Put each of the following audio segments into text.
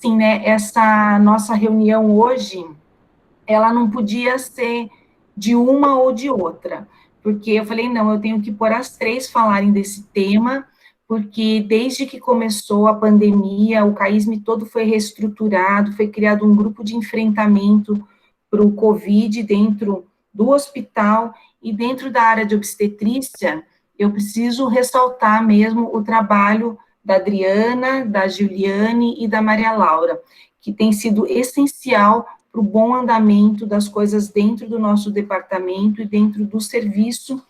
Sim, né, essa nossa reunião hoje, ela não podia ser de uma ou de outra, porque eu falei, não, eu tenho que pôr as três falarem desse tema, porque desde que começou a pandemia, o CAISM todo foi reestruturado, foi criado um grupo de enfrentamento para o Covid dentro do hospital e dentro da área de obstetrícia, eu preciso ressaltar mesmo o trabalho da Adriana, da Juliane e da Maria Laura, que tem sido essencial para o bom andamento das coisas dentro do nosso departamento e dentro do serviço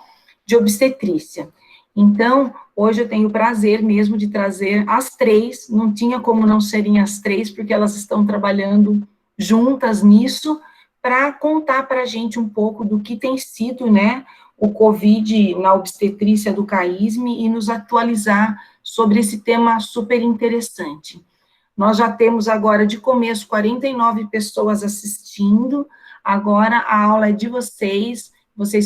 de obstetrícia. Então, hoje eu tenho o prazer mesmo de trazer as três, não tinha como não serem as três, porque elas estão trabalhando juntas nisso, para contar para a gente um pouco do que tem sido, né, o Covid na obstetrícia do CAISM e nos atualizar sobre esse tema super interessante. Nós já temos agora, de começo, 49 pessoas assistindo, agora a aula é de vocês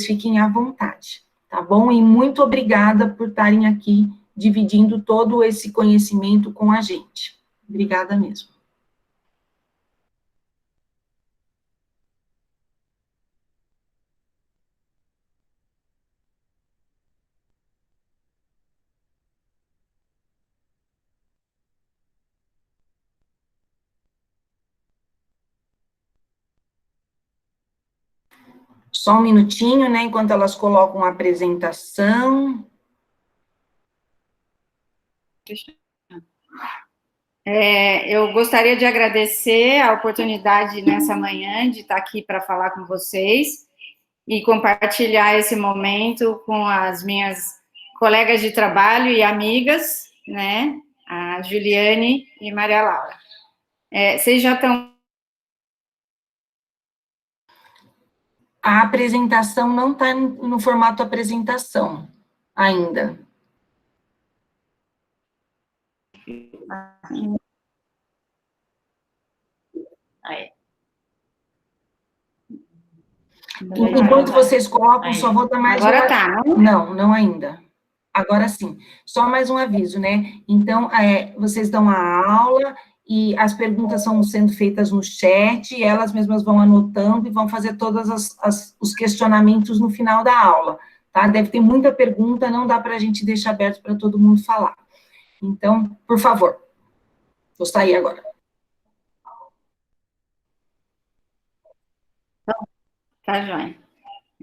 fiquem à vontade, tá bom? E muito obrigada por estarem aqui dividindo todo esse conhecimento com a gente. Obrigada mesmo. Só um minutinho, né, enquanto elas colocam a apresentação. Eu gostaria de agradecer a oportunidade nessa manhã de estar aqui para falar com vocês e compartilhar esse momento com as minhas colegas de trabalho e amigas, né, a Juliane e Maria Laura. Vocês já estão... A apresentação não está no formato apresentação ainda. Enquanto vocês colocam, só vou dar mais Agora tá, não? Não ainda. Agora sim. Só mais um aviso, né? Então, vocês dão a aula e as perguntas são sendo feitas no chat, e elas mesmas vão anotando e vão fazer todos os questionamentos no final da aula, tá? Deve ter muita pergunta, não dá para a gente deixar aberto para todo mundo falar. Então, por favor. Vou sair agora. Tá, joia.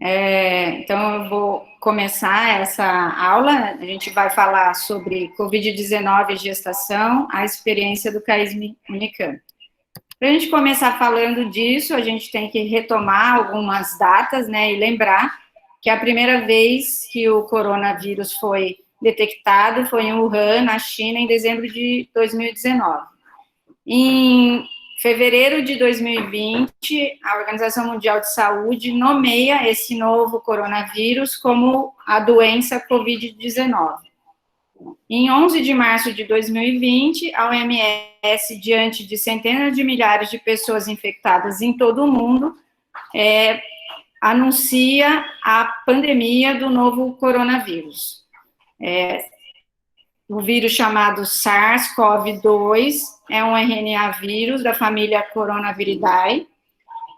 Então, eu vou começar essa aula. A gente vai falar sobre Covid-19 e gestação, a experiência do CAISM Unicamp. Para a gente começar falando disso, a gente tem que retomar algumas datas, né, e lembrar que a primeira vez que o coronavírus foi detectado foi em Wuhan, na China, em dezembro de 2019. Em fevereiro de 2020, a Organização Mundial de Saúde nomeia esse novo coronavírus como a doença Covid-19. Em 11 de março de 2020, a OMS, diante de centenas de milhares de pessoas infectadas em todo o mundo, anuncia a pandemia do novo coronavírus. O vírus chamado SARS-CoV-2 é um RNA vírus da família Coronaviridae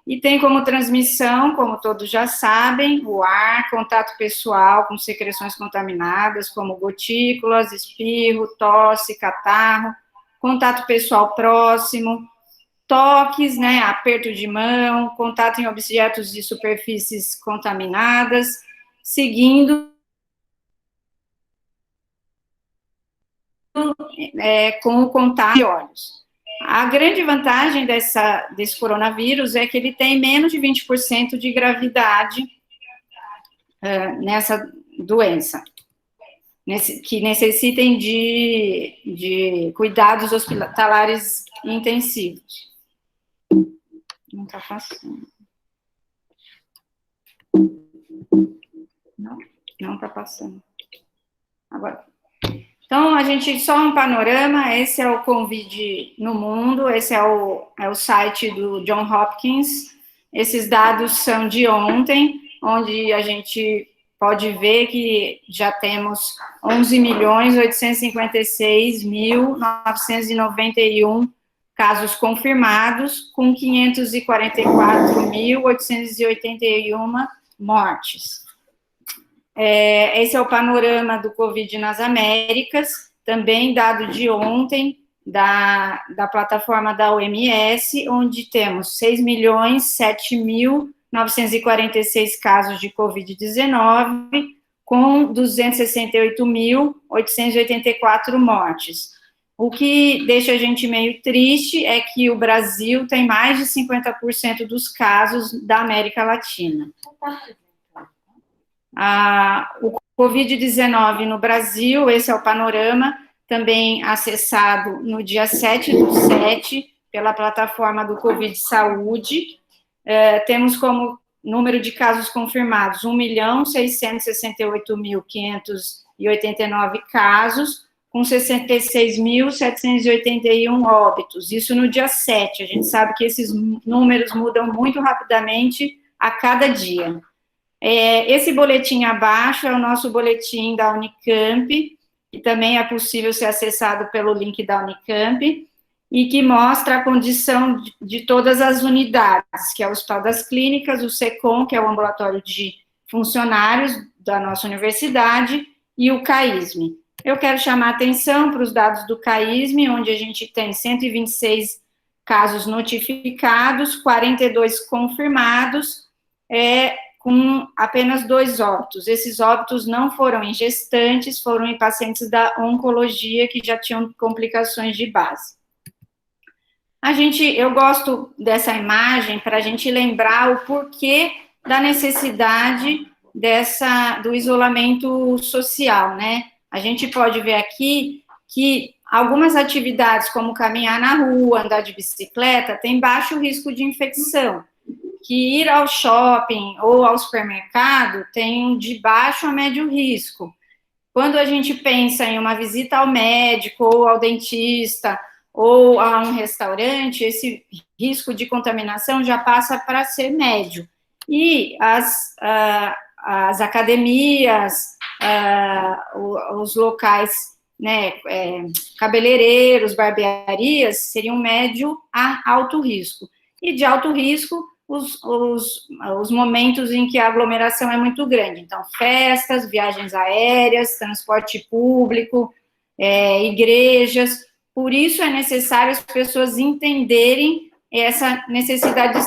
e tem como transmissão, como todos já sabem, o ar, contato pessoal com secreções contaminadas, como gotículas, espirro, tosse, catarro, contato pessoal próximo, toques, né, aperto de mão, contato em objetos de superfícies contaminadas, seguindo com o contato de olhos. A grande vantagem desse coronavírus é que ele tem menos de 20% de gravidade nessa doença, que necessitem de cuidados hospitalares intensivos. Não está passando. Não está passando. Agora. Então, a gente, só um panorama, esse é o Covid no mundo, esse é o site do John Hopkins, esses dados são de ontem, onde a gente pode ver que já temos 11.856.991 casos confirmados, com 544.881 mortes. Esse é o panorama do Covid nas Américas, também dado de ontem, da plataforma da OMS, onde temos 6.007.946 casos de Covid-19, com 268.884 mortes. O que deixa a gente meio triste é que o Brasil tem mais de 50% dos casos da América Latina. O Covid-19 no Brasil, esse é o panorama, também acessado no dia 7/7, pela plataforma do Covid Saúde. Temos como número de casos confirmados 1.668.589 casos, com 66.781 óbitos, isso no dia 7. A gente sabe que esses números mudam muito rapidamente a cada dia. Esse boletim abaixo é o nosso boletim da Unicamp, que também é possível ser acessado pelo link da Unicamp, e que mostra a condição de todas as unidades, que é o Hospital das Clínicas, o SECOM, que é o ambulatório de funcionários da nossa universidade, e o CAISM. Eu quero chamar a atenção para os dados do CAISM, onde a gente tem 126 casos notificados, 42 confirmados, com apenas 2 óbitos. Esses óbitos não foram em gestantes, foram em pacientes da oncologia que já tinham complicações de base. Eu gosto dessa imagem para a gente lembrar o porquê da necessidade do isolamento social, né? A gente pode ver aqui que algumas atividades, como caminhar na rua, andar de bicicleta, tem baixo risco de infecção, que ir ao shopping ou ao supermercado tem de baixo a médio risco. Quando a gente pensa em uma visita ao médico ou ao dentista ou a um restaurante, esse risco de contaminação já passa para ser médio. E as academias, os locais, né, cabeleireiros, barbearias, seriam médio a alto risco. E de alto risco, os momentos em que a aglomeração é muito grande. Então, festas, viagens aéreas, transporte público, igrejas. Por isso é necessário as pessoas entenderem essa necessidade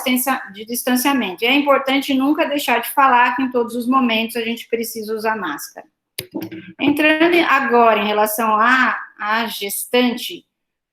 de distanciamento. E é importante nunca deixar de falar que em todos os momentos a gente precisa usar máscara. Entrando agora em relação à gestante,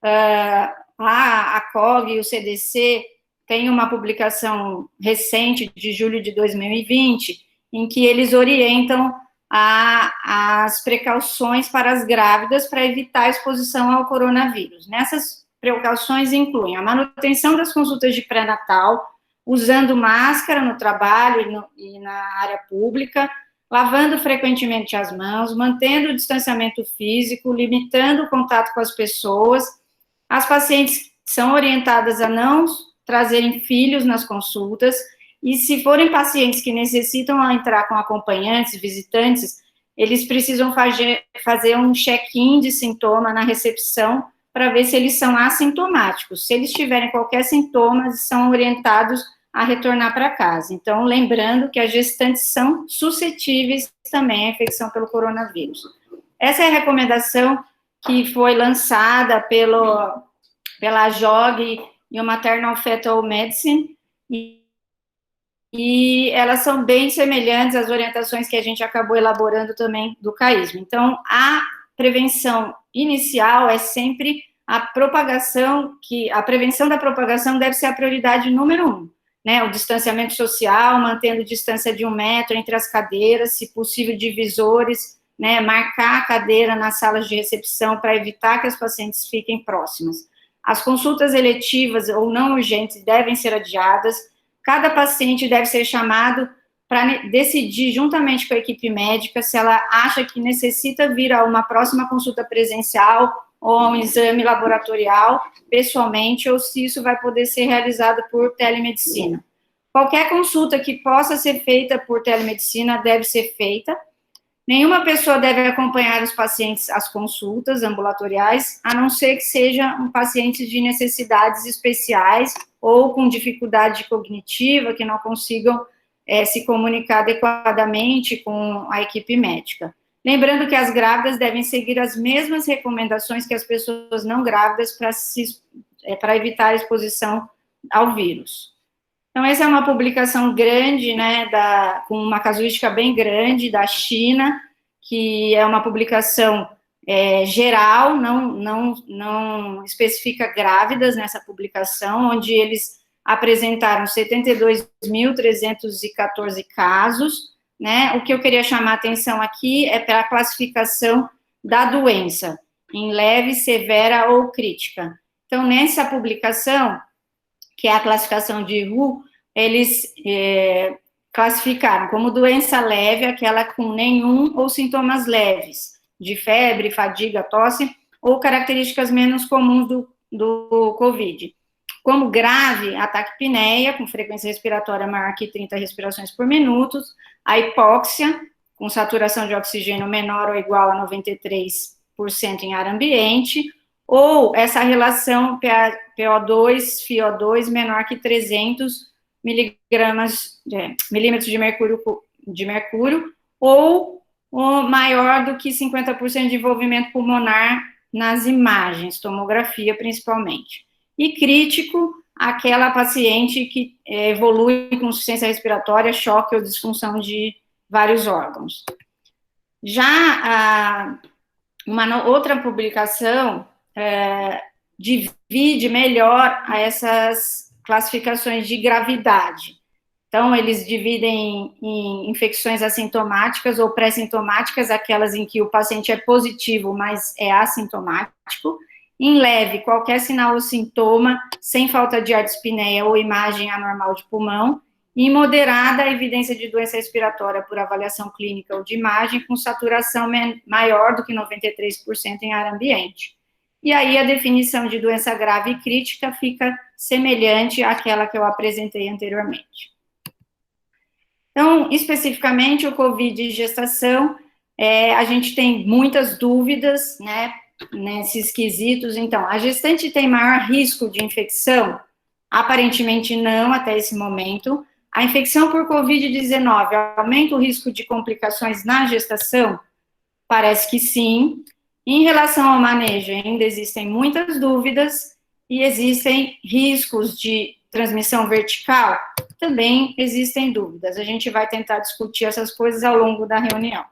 a COG e o CDC tem uma publicação recente de julho de 2020, em que eles orientam as precauções para as grávidas para evitar a exposição ao coronavírus. Nessas precauções incluem a manutenção das consultas de pré-natal, usando máscara no trabalho e na área pública, lavando frequentemente as mãos, mantendo o distanciamento físico, limitando o contato com as pessoas. As pacientes são orientadas a não trazerem filhos nas consultas, e se forem pacientes que necessitam entrar com acompanhantes, visitantes, eles precisam fazer um check-in de sintoma na recepção para ver se eles são assintomáticos. Se eles tiverem qualquer sintoma, eles são orientados a retornar para casa. Então, lembrando que as gestantes são suscetíveis também à infecção pelo coronavírus. Essa é a recomendação que foi lançada pela JOG e o Maternal Fetal Medicine, e elas são bem semelhantes às orientações que a gente acabou elaborando também do CAISM. Então, a prevenção inicial é sempre a propagação, que a prevenção da propagação deve ser a prioridade número 1, né? O distanciamento social, mantendo distância de 1 metro entre as cadeiras, se possível divisores, né? Marcar a cadeira nas salas de recepção para evitar que as pacientes fiquem próximas. As consultas eletivas ou não urgentes devem ser adiadas. Cada paciente deve ser chamado para decidir, juntamente com a equipe médica, se ela acha que necessita vir a uma próxima consulta presencial ou a um exame laboratorial, pessoalmente, ou se isso vai poder ser realizado por telemedicina. Qualquer consulta que possa ser feita por telemedicina deve ser feita. Nenhuma pessoa deve acompanhar os pacientes às consultas ambulatoriais, a não ser que seja um paciente de necessidades especiais ou com dificuldade cognitiva, que não consigam se comunicar adequadamente com a equipe médica. Lembrando que as grávidas devem seguir as mesmas recomendações que as pessoas não grávidas para evitar a exposição ao vírus. Então, essa é uma publicação grande, né, com uma casuística bem grande da China, que é uma publicação geral, não especifica grávidas nessa publicação, onde eles apresentaram 72.314 casos, né? O que eu queria chamar a atenção aqui é para a classificação da doença, em leve, severa ou crítica. Então, nessa publicação, que é a classificação de WHO, eles classificaram como doença leve aquela com nenhum ou sintomas leves, de febre, fadiga, tosse, ou características menos comuns do COVID. Como grave, a taquipneia, com frequência respiratória maior que 30 respirações por minuto, a hipóxia, com saturação de oxigênio menor ou igual a 93% em ar ambiente, ou essa relação PO2, FiO2 menor que 300 milímetros de mercúrio, ou maior do que 50% de envolvimento pulmonar nas imagens, tomografia principalmente. E crítico, aquela paciente que evolui com insuficiência respiratória, choque ou disfunção de vários órgãos. Já uma outra publicação divide melhor essas classificações de gravidade. Então, eles dividem em infecções assintomáticas ou pré-sintomáticas, aquelas em que o paciente é positivo, mas é assintomático. Em leve, qualquer sinal ou sintoma, sem falta de ar de dispneia ou imagem anormal de pulmão. Em moderada, a evidência de doença respiratória por avaliação clínica ou de imagem, com saturação maior do que 93% em ar ambiente. E aí, a definição de doença grave e crítica fica semelhante àquela que eu apresentei anteriormente. Então, especificamente, o COVID e gestação, a gente tem muitas dúvidas, né, nesses quesitos. Então, a gestante tem maior risco de infecção? Aparentemente não, até esse momento. A infecção por COVID-19 aumenta o risco de complicações na gestação? Parece que sim. Em relação ao manejo, ainda existem muitas dúvidas e existem riscos de transmissão vertical? Também existem dúvidas. A gente vai tentar discutir essas coisas ao longo da reunião.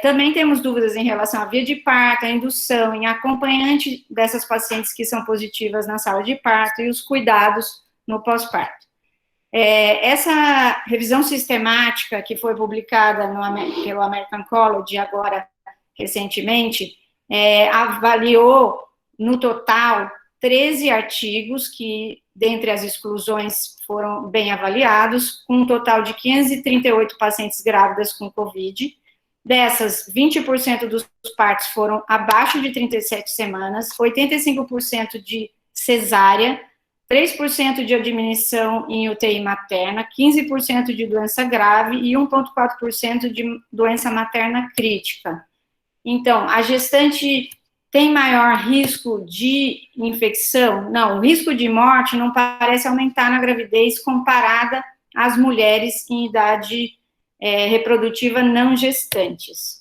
Também temos dúvidas em relação à via de parto, à indução, em acompanhante dessas pacientes que são positivas na sala de parto e os cuidados no pós-parto. Essa revisão sistemática que foi publicada pelo American College agora recentemente, avaliou no total 13 artigos que, dentre as exclusões, foram bem avaliados, com um total de 538 pacientes grávidas com COVID. Dessas, 20% dos partos foram abaixo de 37 semanas, 85% de cesárea, 3% de admissão em UTI materna, 15% de doença grave e 1,4% de doença materna crítica. Então, a gestante tem maior risco de infecção? Não, o risco de morte não parece aumentar na gravidez comparada às mulheres em idade reprodutiva não gestantes.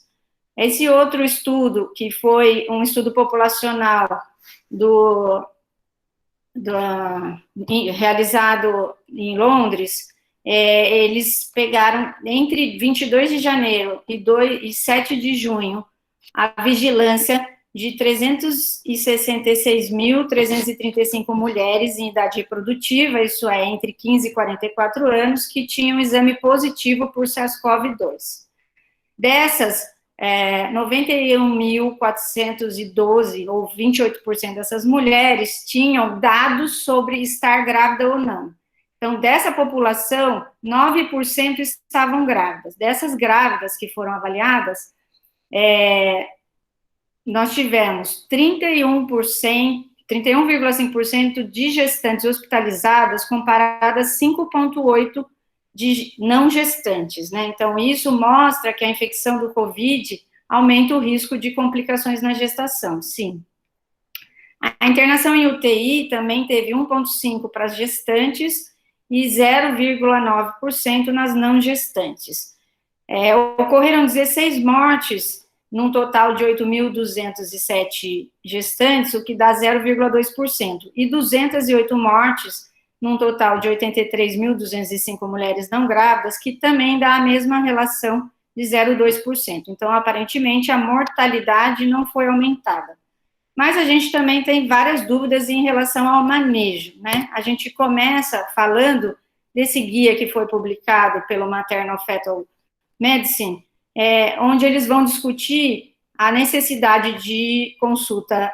Esse outro estudo, que foi um estudo populacional realizado em Londres, eles pegaram entre 22 de janeiro e 7 de junho a vigilância de 366.335 mulheres em idade reprodutiva, isso é, entre 15 e 44 anos, que tinham exame positivo por SARS-CoV-2. Dessas, 91.412, ou 28% dessas mulheres, tinham dados sobre estar grávida ou não. Então, dessa população, 9% estavam grávidas. Dessas grávidas que foram avaliadas, nós tivemos 31,5% de gestantes hospitalizadas, comparadas 5,8% de não gestantes, né? Então, isso mostra que a infecção do COVID aumenta o risco de complicações na gestação, sim. A internação em UTI também teve 1,5% para as gestantes e 0,9% nas não gestantes. Ocorreram 16 mortes, num total de 8.207 gestantes, o que dá 0,2%, e 208 mortes, num total de 83.205 mulheres não grávidas, que também dá a mesma relação de 0,2%. Então, aparentemente, a mortalidade não foi aumentada. Mas a gente também tem várias dúvidas em relação ao manejo, né? A gente começa falando desse guia que foi publicado pelo Maternal Fetal Medicine, onde eles vão discutir a necessidade de consulta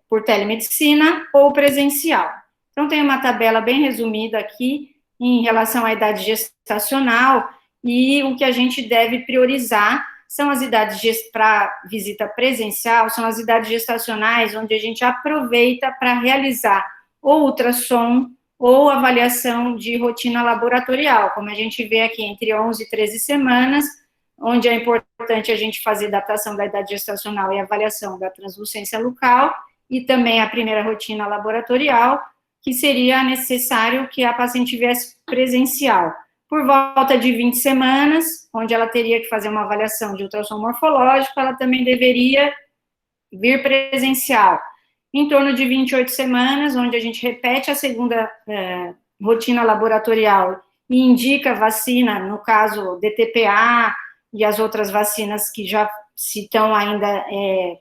por telemedicina ou presencial. Então, tem uma tabela bem resumida aqui em relação à idade gestacional e o que a gente deve priorizar são as idades para visita presencial, são as idades gestacionais, onde a gente aproveita para realizar ou ultrassom ou avaliação de rotina laboratorial, como a gente vê aqui entre 11 e 13 semanas, onde é importante a gente fazer datação da idade gestacional e avaliação da translucência local, e também a primeira rotina laboratorial, que seria necessário que a paciente viesse presencial. Por volta de 20 semanas, onde ela teria que fazer uma avaliação de ultrassom morfológico, ela também deveria vir presencial. Em torno de 28 semanas, onde a gente repete a segunda rotina laboratorial e indica vacina, no caso DTPA e as outras vacinas que já se estão ainda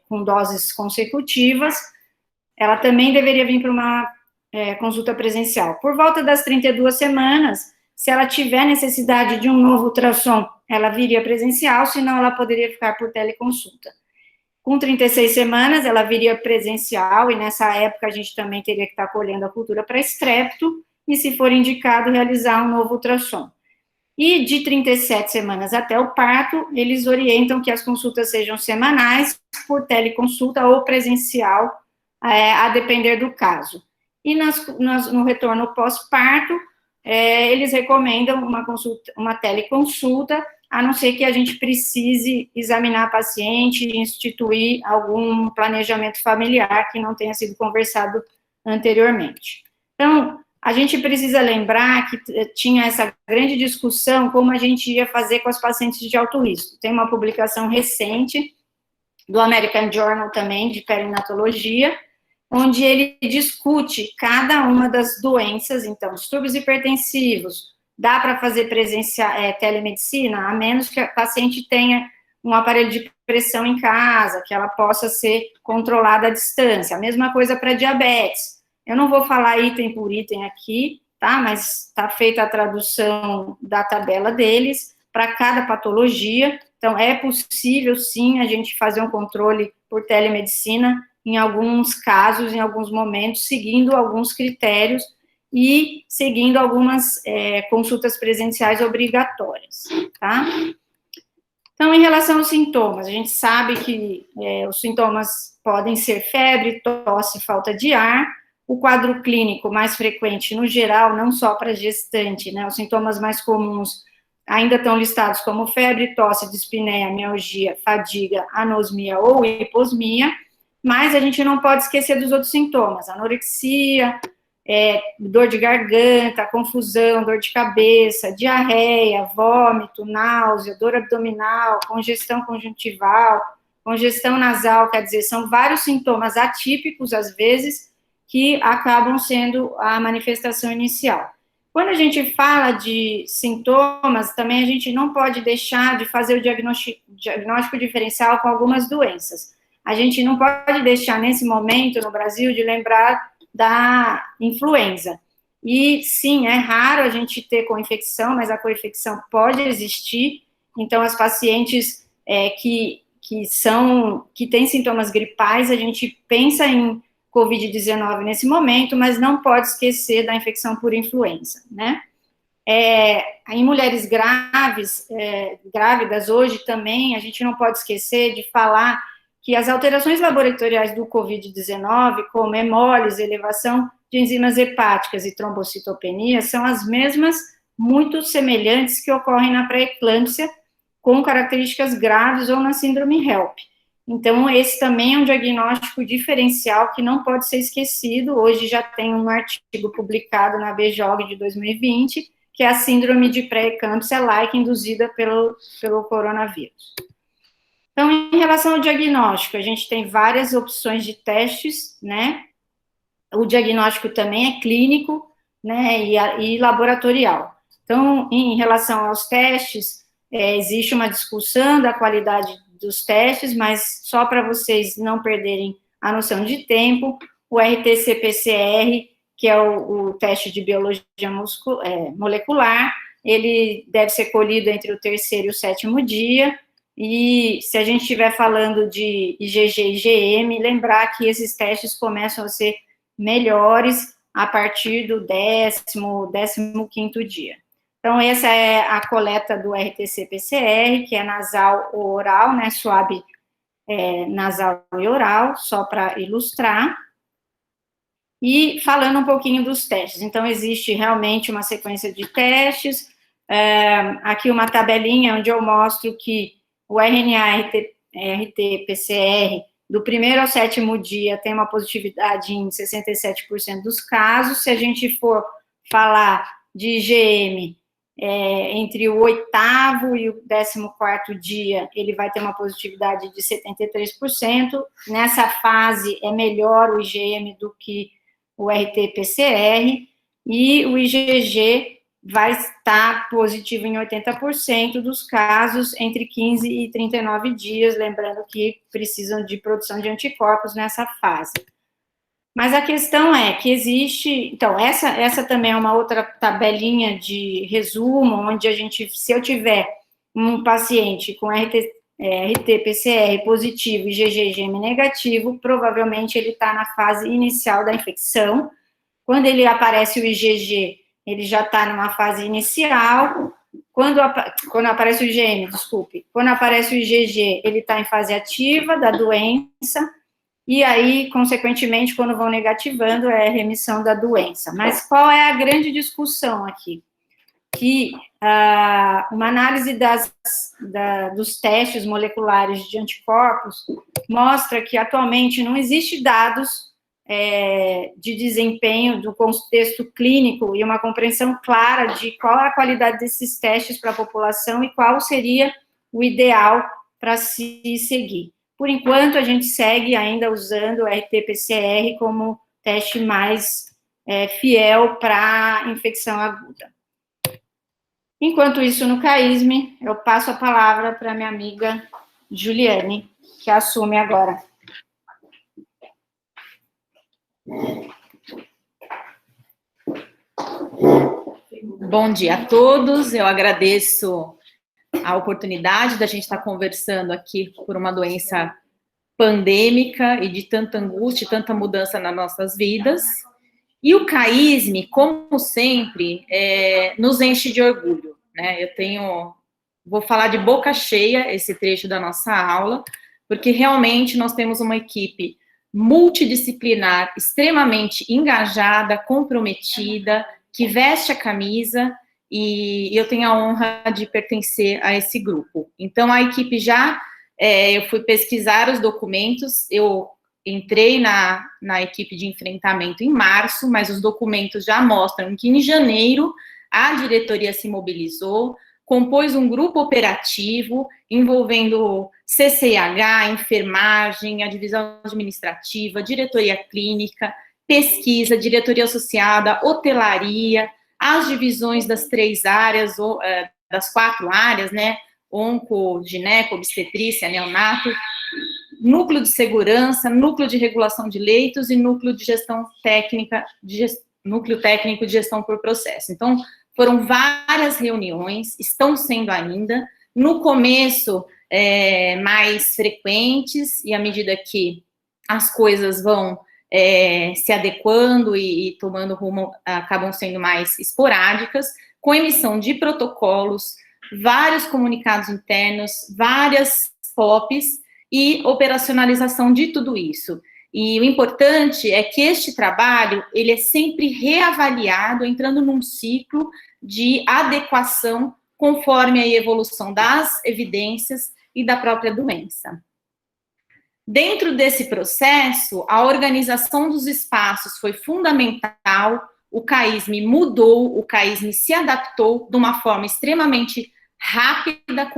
com doses consecutivas, ela também deveria vir para uma consulta presencial. Por volta das 32 semanas, se ela tiver necessidade de um novo ultrassom, ela viria presencial, senão ela poderia ficar por teleconsulta. Com 36 semanas, ela viria presencial, e nessa época a gente também teria que estar colhendo a cultura para estrépito, e se for indicado, realizar um novo ultrassom. E de 37 semanas até o parto, eles orientam que as consultas sejam semanais, por teleconsulta ou presencial, a depender do caso. E no retorno pós-parto, eles recomendam uma teleconsulta, a não ser que a gente precise examinar a paciente e instituir algum planejamento familiar que não tenha sido conversado anteriormente. Então, a gente precisa lembrar que tinha essa grande discussão como a gente ia fazer com as pacientes de alto risco. Tem uma publicação recente do American Journal também, de perinatologia, onde ele discute cada uma das doenças. Então, distúrbios hipertensivos, dá para fazer telemedicina, a menos que a paciente tenha um aparelho de pressão em casa, que ela possa ser controlada à distância. A mesma coisa para diabetes. Eu não vou falar item por item aqui, tá? Mas está feita a tradução da tabela deles para cada patologia. Então, é possível, sim, a gente fazer um controle por telemedicina em alguns casos, em alguns momentos, seguindo alguns critérios e seguindo algumas consultas presenciais obrigatórias, tá? Então, em relação aos sintomas, a gente sabe que os sintomas podem ser febre, tosse, falta de ar. O quadro clínico mais frequente, no geral, não só para gestante, né? Os sintomas mais comuns ainda estão listados como febre, tosse, dispneia, mialgia, fadiga, anosmia ou hiposmia, mas a gente não pode esquecer dos outros sintomas, anorexia, dor de garganta, confusão, dor de cabeça, diarreia, vômito, náusea, dor abdominal, congestão conjuntival, congestão nasal, quer dizer, são vários sintomas atípicos, às vezes, que acabam sendo a manifestação inicial. Quando a gente fala de sintomas, também a gente não pode deixar de fazer o diagnóstico diferencial com algumas doenças. A gente não pode deixar, nesse momento, no Brasil, de lembrar da influenza. E, sim, é raro a gente ter co-infecção, mas a co-infecção pode existir. Então, as pacientes que têm sintomas gripais, a gente pensa em Covid-19 nesse momento, mas não pode esquecer da infecção por influenza, né? Em mulheres grávidas hoje também, a gente não pode esquecer de falar que as alterações laboratoriais do Covid-19, como hemólise, elevação de enzimas hepáticas e trombocitopenia, são as mesmas muito semelhantes que ocorrem na pré-eclâmpsia, com características graves ou na síndrome HELP. Então, esse também é um diagnóstico diferencial que não pode ser esquecido. Hoje já tem um artigo publicado na BJOG de 2020, que é a síndrome de pré-eclâmpsia like induzida pelo coronavírus. Então, em relação ao diagnóstico, a gente tem várias opções de testes, né? O diagnóstico também é clínico, né, e laboratorial. Então, em relação aos testes, existe uma discussão da qualidade dos testes, mas só para vocês não perderem a noção de tempo, o RT-PCR, que é o teste de biologia molecular, ele deve ser colhido entre o 3º e o 7º dia, e se a gente estiver falando de IgG e IgM, lembrar que esses testes começam a ser melhores a partir do 15º dia. Então, essa é a coleta do RT-PCR, que é nasal ou oral, né, suave, nasal e oral, só para ilustrar. E falando um pouquinho dos testes. Então, existe realmente uma sequência de testes. Aqui uma tabelinha onde eu mostro que o RT-PCR, do 1º ao 7º dia, tem uma positividade em 67% dos casos. Se a gente for falar de IgM, entre o 8º e o 14º dia, ele vai ter uma positividade de 73%. Nessa fase, é melhor o IgM do que o RT-PCR, e o IgG vai estar positivo em 80% dos casos entre 15 e 39 dias, lembrando que precisam de produção de anticorpos nessa fase. Mas a questão é que existe... Então, essa também é uma outra tabelinha de resumo, onde se eu tiver um paciente com RT-PCR positivo e IgG-IgM negativo, provavelmente ele está na fase inicial da infecção. Quando ele aparece o IgG, ele já está numa fase inicial. Quando aparece o IgM, desculpe, quando aparece o IgG, ele está em fase ativa da doença, e aí, consequentemente, quando vão negativando, é a remissão da doença. Mas qual é a grande discussão aqui? Que uma análise dos testes moleculares de anticorpos mostra que, atualmente, não existe dados de desempenho do contexto clínico e uma compreensão clara de qual é a qualidade desses testes para a população e qual seria o ideal para se seguir. Por enquanto, a gente segue ainda usando o RT-PCR como teste mais fiel para infecção aguda. Enquanto isso, no CAISM, eu passo a palavra para minha amiga Juliane, que assume agora. Bom dia a todos, eu agradeço a oportunidade da gente estar conversando aqui por uma doença pandêmica e de tanta angústia, tanta mudança nas nossas vidas. E o CAISM, como sempre, nos enche de orgulho, né? Vou falar de boca cheia esse trecho da nossa aula, porque realmente nós temos uma equipe multidisciplinar, extremamente engajada, comprometida, que veste a camisa, e eu tenho a honra de pertencer a esse grupo. Então, a equipe eu fui pesquisar os documentos, eu entrei na equipe de enfrentamento em março, mas os documentos já mostram que em janeiro a diretoria se mobilizou, compôs um grupo operativo envolvendo CCIH, enfermagem, a divisão administrativa, diretoria clínica, pesquisa, diretoria associada, hotelaria, as divisões das 3 áreas, das 4 áreas, né, onco, gineco, obstetrícia, neonato, núcleo de segurança, núcleo de regulação de leitos e núcleo de gestão técnica, núcleo técnico de gestão por processo. Então, foram várias reuniões, estão sendo ainda, no começo mais frequentes, e à medida que as coisas vão se adequando e tomando rumo, acabam sendo mais esporádicas, com emissão de protocolos, vários comunicados internos, várias POPs e operacionalização de tudo isso. E o importante é que este trabalho, ele é sempre reavaliado, entrando num ciclo de adequação conforme a evolução das evidências e da própria doença. Dentro desse processo, a organização dos espaços foi fundamental, o CAISM mudou, o CAISM se adaptou de uma forma extremamente rápida,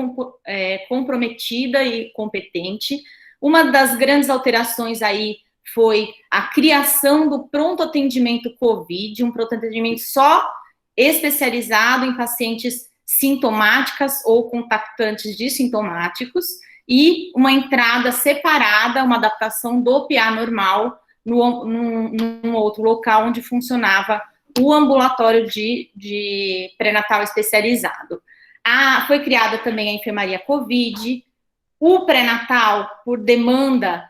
comprometida e competente. Uma das grandes alterações aí foi a criação do pronto atendimento COVID, um pronto atendimento só especializado em pacientes sintomáticas ou contactantes de sintomáticos, e uma entrada separada, uma adaptação do PA normal num outro local onde funcionava o ambulatório de pré-natal especializado. Foi criada também a enfermaria COVID, o pré-natal, por demanda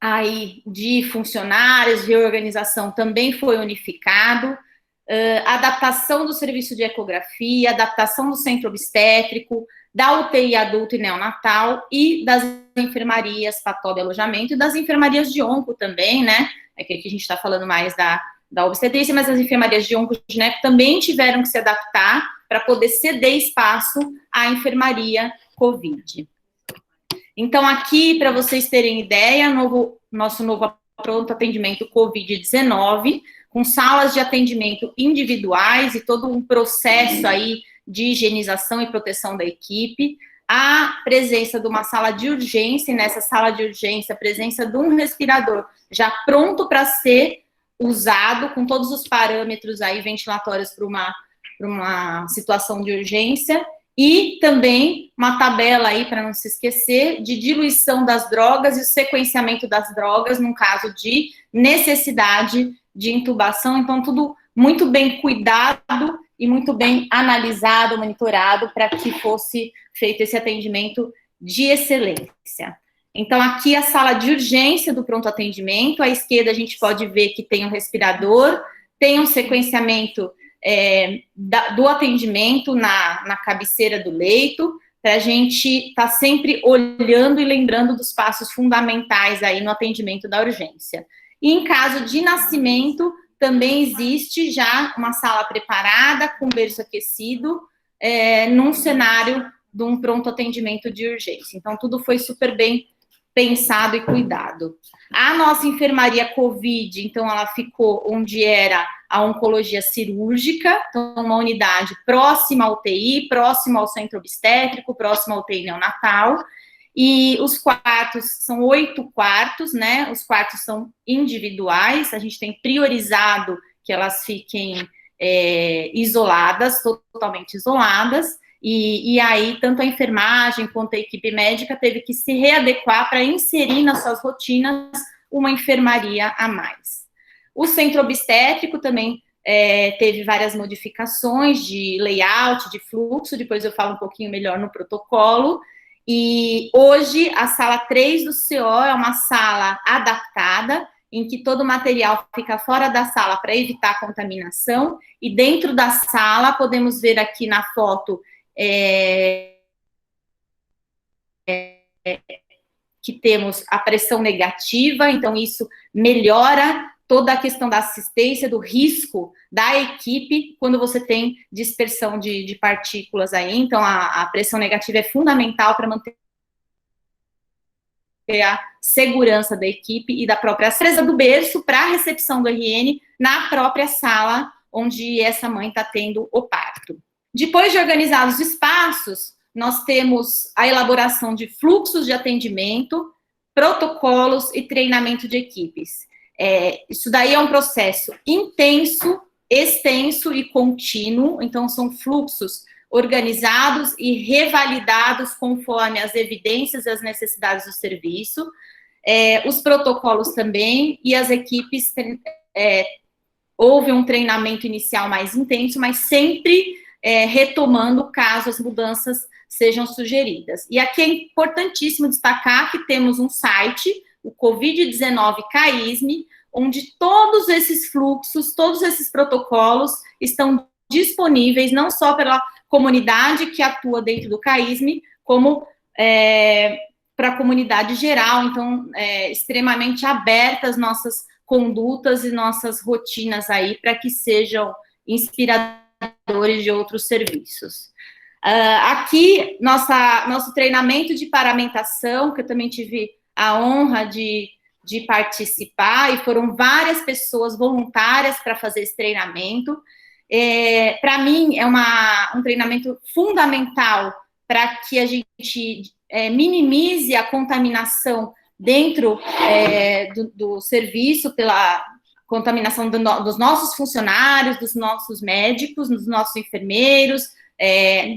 aí de funcionários, de organização, também foi unificado, adaptação do serviço de ecografia, adaptação do centro obstétrico, da UTI adulto e neonatal e das enfermarias patólogo e alojamento e das enfermarias de onco também, né? É que aqui a gente está falando mais da obstetrícia, mas as enfermarias de onco e gineco também tiveram que se adaptar para poder ceder espaço à enfermaria COVID. Então, aqui, para vocês terem ideia, nosso novo pronto atendimento COVID-19, com salas de atendimento individuais e todo um processo aí de higienização e proteção da equipe, a presença de uma sala de urgência, e nessa sala de urgência, a presença de um respirador já pronto para ser usado, com todos os parâmetros aí ventilatórios para uma situação de urgência, e também uma tabela aí, para não se esquecer, de diluição das drogas e o sequenciamento das drogas, num caso de necessidade de intubação. Então, tudo muito bem cuidado e muito bem analisado, monitorado, para que fosse feito esse atendimento de excelência. Então, aqui a sala de urgência do pronto atendimento, à esquerda a gente pode ver que tem um respirador, tem um sequenciamento do atendimento na cabeceira do leito, para a gente estar sempre olhando e lembrando dos passos fundamentais aí no atendimento da urgência. E em caso de nascimento, também existe já uma sala preparada, com berço aquecido, num cenário de um pronto atendimento de urgência. Então, tudo foi super bem pensado e cuidado. A nossa enfermaria COVID, então, ela ficou onde era a oncologia cirúrgica, então, uma unidade próxima à UTI, próxima ao centro obstétrico, próxima à UTI neonatal, e os quartos são 8 quartos, né? Os quartos são individuais, a gente tem priorizado que elas fiquem isoladas, totalmente isoladas, e aí tanto a enfermagem quanto a equipe médica teve que se readequar para inserir nas suas rotinas uma enfermaria a mais. O centro obstétrico também teve várias modificações de layout, de fluxo, depois eu falo um pouquinho melhor no protocolo. E hoje, a sala 3 do CO é uma sala adaptada, em que todo o material fica fora da sala para evitar a contaminação, e dentro da sala, podemos ver aqui na foto que temos a pressão negativa, então isso melhora toda a questão da assistência, do risco da equipe, quando você tem dispersão de partículas aí. Então, a pressão negativa é fundamental para manter a segurança da equipe e da própria presa do berço para a recepção do RN na própria sala onde essa mãe está tendo o parto. Depois de organizados os espaços, nós temos a elaboração de fluxos de atendimento, protocolos e treinamento de equipes. Isso daí é um processo intenso, extenso e contínuo, então são fluxos organizados e revalidados conforme as evidências e as necessidades do serviço, os protocolos também, e as equipes, houve um treinamento inicial mais intenso, mas sempre retomando caso as mudanças sejam sugeridas. E aqui é importantíssimo destacar que temos um site, o COVID-19 CAISM, onde todos esses fluxos, todos esses protocolos estão disponíveis, não só pela comunidade que atua dentro do CAISM, como para a comunidade geral, então, extremamente abertas nossas condutas e nossas rotinas aí, para que sejam inspiradores de outros serviços. Aqui, nosso treinamento de paramentação, que eu também tive a honra de participar, e foram várias pessoas voluntárias para fazer esse treinamento. Para mim, é um treinamento fundamental para que a gente minimize a contaminação dentro do serviço, pela contaminação dos nossos funcionários, dos nossos médicos, dos nossos enfermeiros,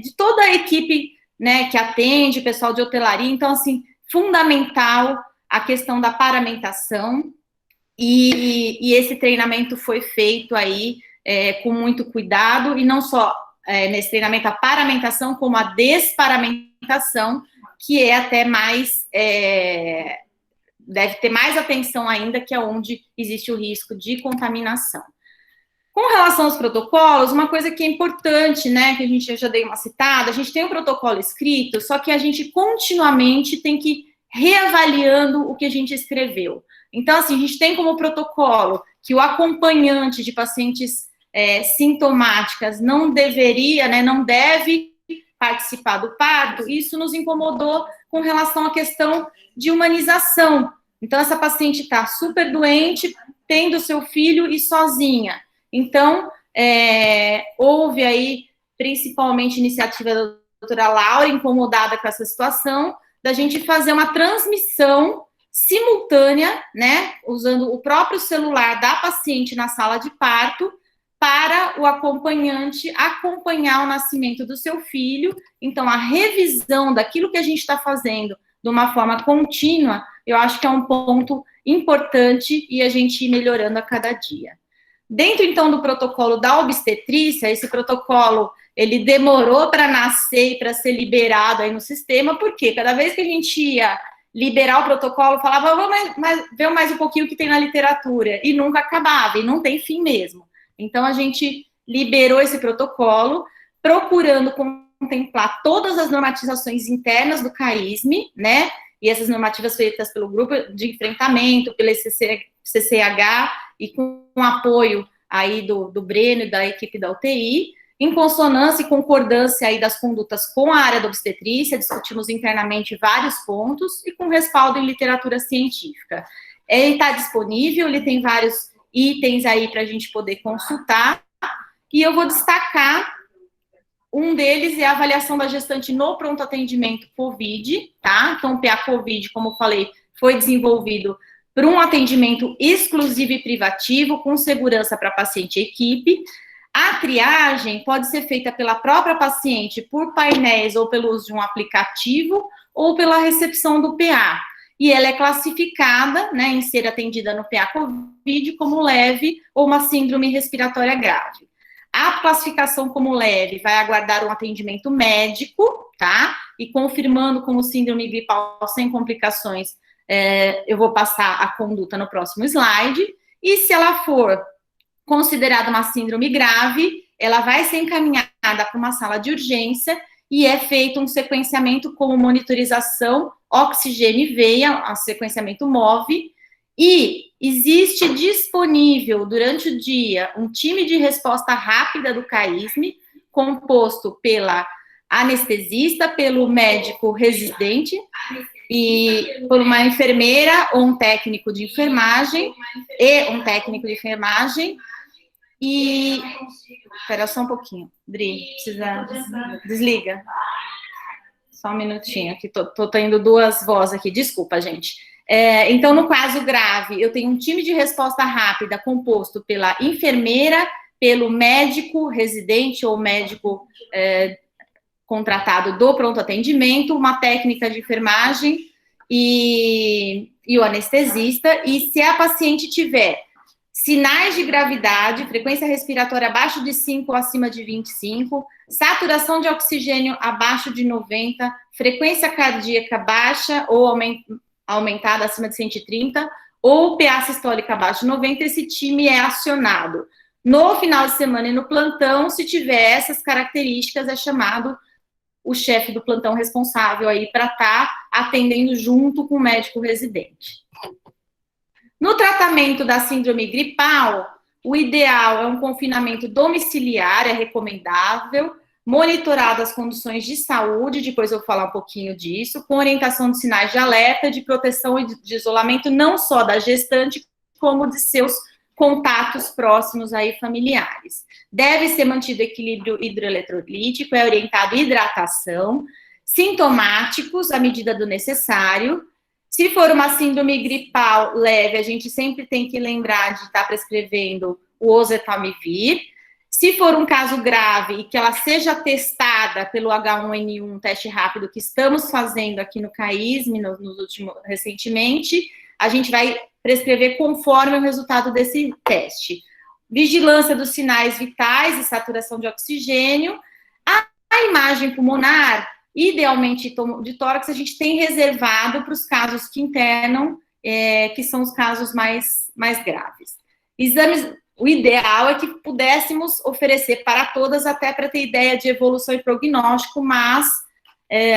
de toda a equipe, né, que atende, pessoal de hotelaria. Então, assim, fundamental a questão da paramentação, e esse treinamento foi feito aí com muito cuidado, e não só nesse treinamento a paramentação, como a desparamentação, que é até mais, deve ter mais atenção ainda, que é onde existe o risco de contaminação. Com relação aos protocolos, uma coisa que é importante, né, que eu já dei uma citada, a gente tem um protocolo escrito, só que a gente continuamente tem que ir reavaliando o que a gente escreveu. Então, assim, a gente tem como protocolo que o acompanhante de pacientes sintomáticas não deveria, né, não deve participar do parto. Isso nos incomodou com relação à questão de humanização. Então, essa paciente está super doente, tendo seu filho e sozinha. Então, houve aí, principalmente, iniciativa da doutora Laura, incomodada com essa situação, da gente fazer uma transmissão simultânea, né, usando o próprio celular da paciente na sala de parto, para o acompanhante acompanhar o nascimento do seu filho. Então, a revisão daquilo que a gente está fazendo de uma forma contínua, eu acho que é um ponto importante, e a gente ir melhorando a cada dia. Dentro, então, do protocolo da obstetrícia, esse protocolo, ele demorou para nascer e para ser liberado aí no sistema, porque cada vez que a gente ia liberar o protocolo, falava, vamos ver mais um pouquinho o que tem na literatura, e nunca acabava, e não tem fim mesmo. Então, a gente liberou esse protocolo, procurando contemplar todas as normatizações internas do CAISM, né, e essas normativas feitas pelo grupo de enfrentamento, pelo CCH, e com apoio aí do Breno e da equipe da UTI, em consonância e concordância aí das condutas com a área da obstetrícia, discutimos internamente vários pontos, e com respaldo em literatura científica. Ele está disponível, ele tem vários itens aí para a gente poder consultar, e eu vou destacar, um deles é a avaliação da gestante no pronto atendimento COVID, tá? Então, o PA COVID, como eu falei, foi desenvolvido para um atendimento exclusivo e privativo, com segurança para paciente e equipe. A triagem pode ser feita pela própria paciente, por painéis, ou pelo uso de um aplicativo, ou pela recepção do PA. E ela é classificada, né, em ser atendida no PA COVID como leve ou uma síndrome respiratória grave. A classificação como leve vai aguardar um atendimento médico, tá? E confirmando como síndrome gripal sem complicações, eu vou passar a conduta no próximo slide. E se ela for considerada uma síndrome grave, ela vai ser encaminhada para uma sala de urgência, e é feito um sequenciamento como monitorização, oxigênio e veia, um sequenciamento MOVE, e existe disponível durante o dia um time de resposta rápida do CAISM, composto pela anestesista, pelo médico residente, e por uma enfermeira ou um técnico de enfermagem, e... Espera só um pouquinho, Dri, precisa... Desliga. Só um minutinho, que tô tendo duas vozes aqui, desculpa, gente. Então, no caso grave, eu tenho um time de resposta rápida composto pela enfermeira, pelo médico residente ou médico contratado do pronto atendimento, uma técnica de enfermagem e o anestesista. E se a paciente tiver sinais de gravidade, frequência respiratória abaixo de 5 ou acima de 25, saturação de oxigênio abaixo de 90, frequência cardíaca baixa ou aumentada acima de 130, ou PA sistólica abaixo de 90, esse time é acionado. No final de semana e no plantão, se tiver essas características, é chamado o chefe do plantão responsável aí para estar atendendo junto com o médico residente. No tratamento da síndrome gripal, o ideal é um confinamento domiciliar, é recomendável, monitorado as condições de saúde, depois eu vou falar um pouquinho disso, com orientação de sinais de alerta, de proteção e de isolamento, não só da gestante, como de seus contatos próximos aí familiares. Deve ser mantido equilíbrio hidroeletrolítico, é orientado hidratação, sintomáticos à medida do necessário. Se for uma síndrome gripal leve, a gente sempre tem que lembrar de estar prescrevendo o oseltamivir. Se for um caso grave e que ela seja testada pelo H1N1, teste rápido que estamos fazendo aqui no CAISM, recentemente, a gente vai prescrever conforme o resultado desse teste. Vigilância dos sinais vitais e saturação de oxigênio. A imagem pulmonar, idealmente de tórax, a gente tem reservado para os casos que internam, que são os casos mais graves. Exames, o ideal é que pudéssemos oferecer para todas, até para ter ideia de evolução e prognóstico, mas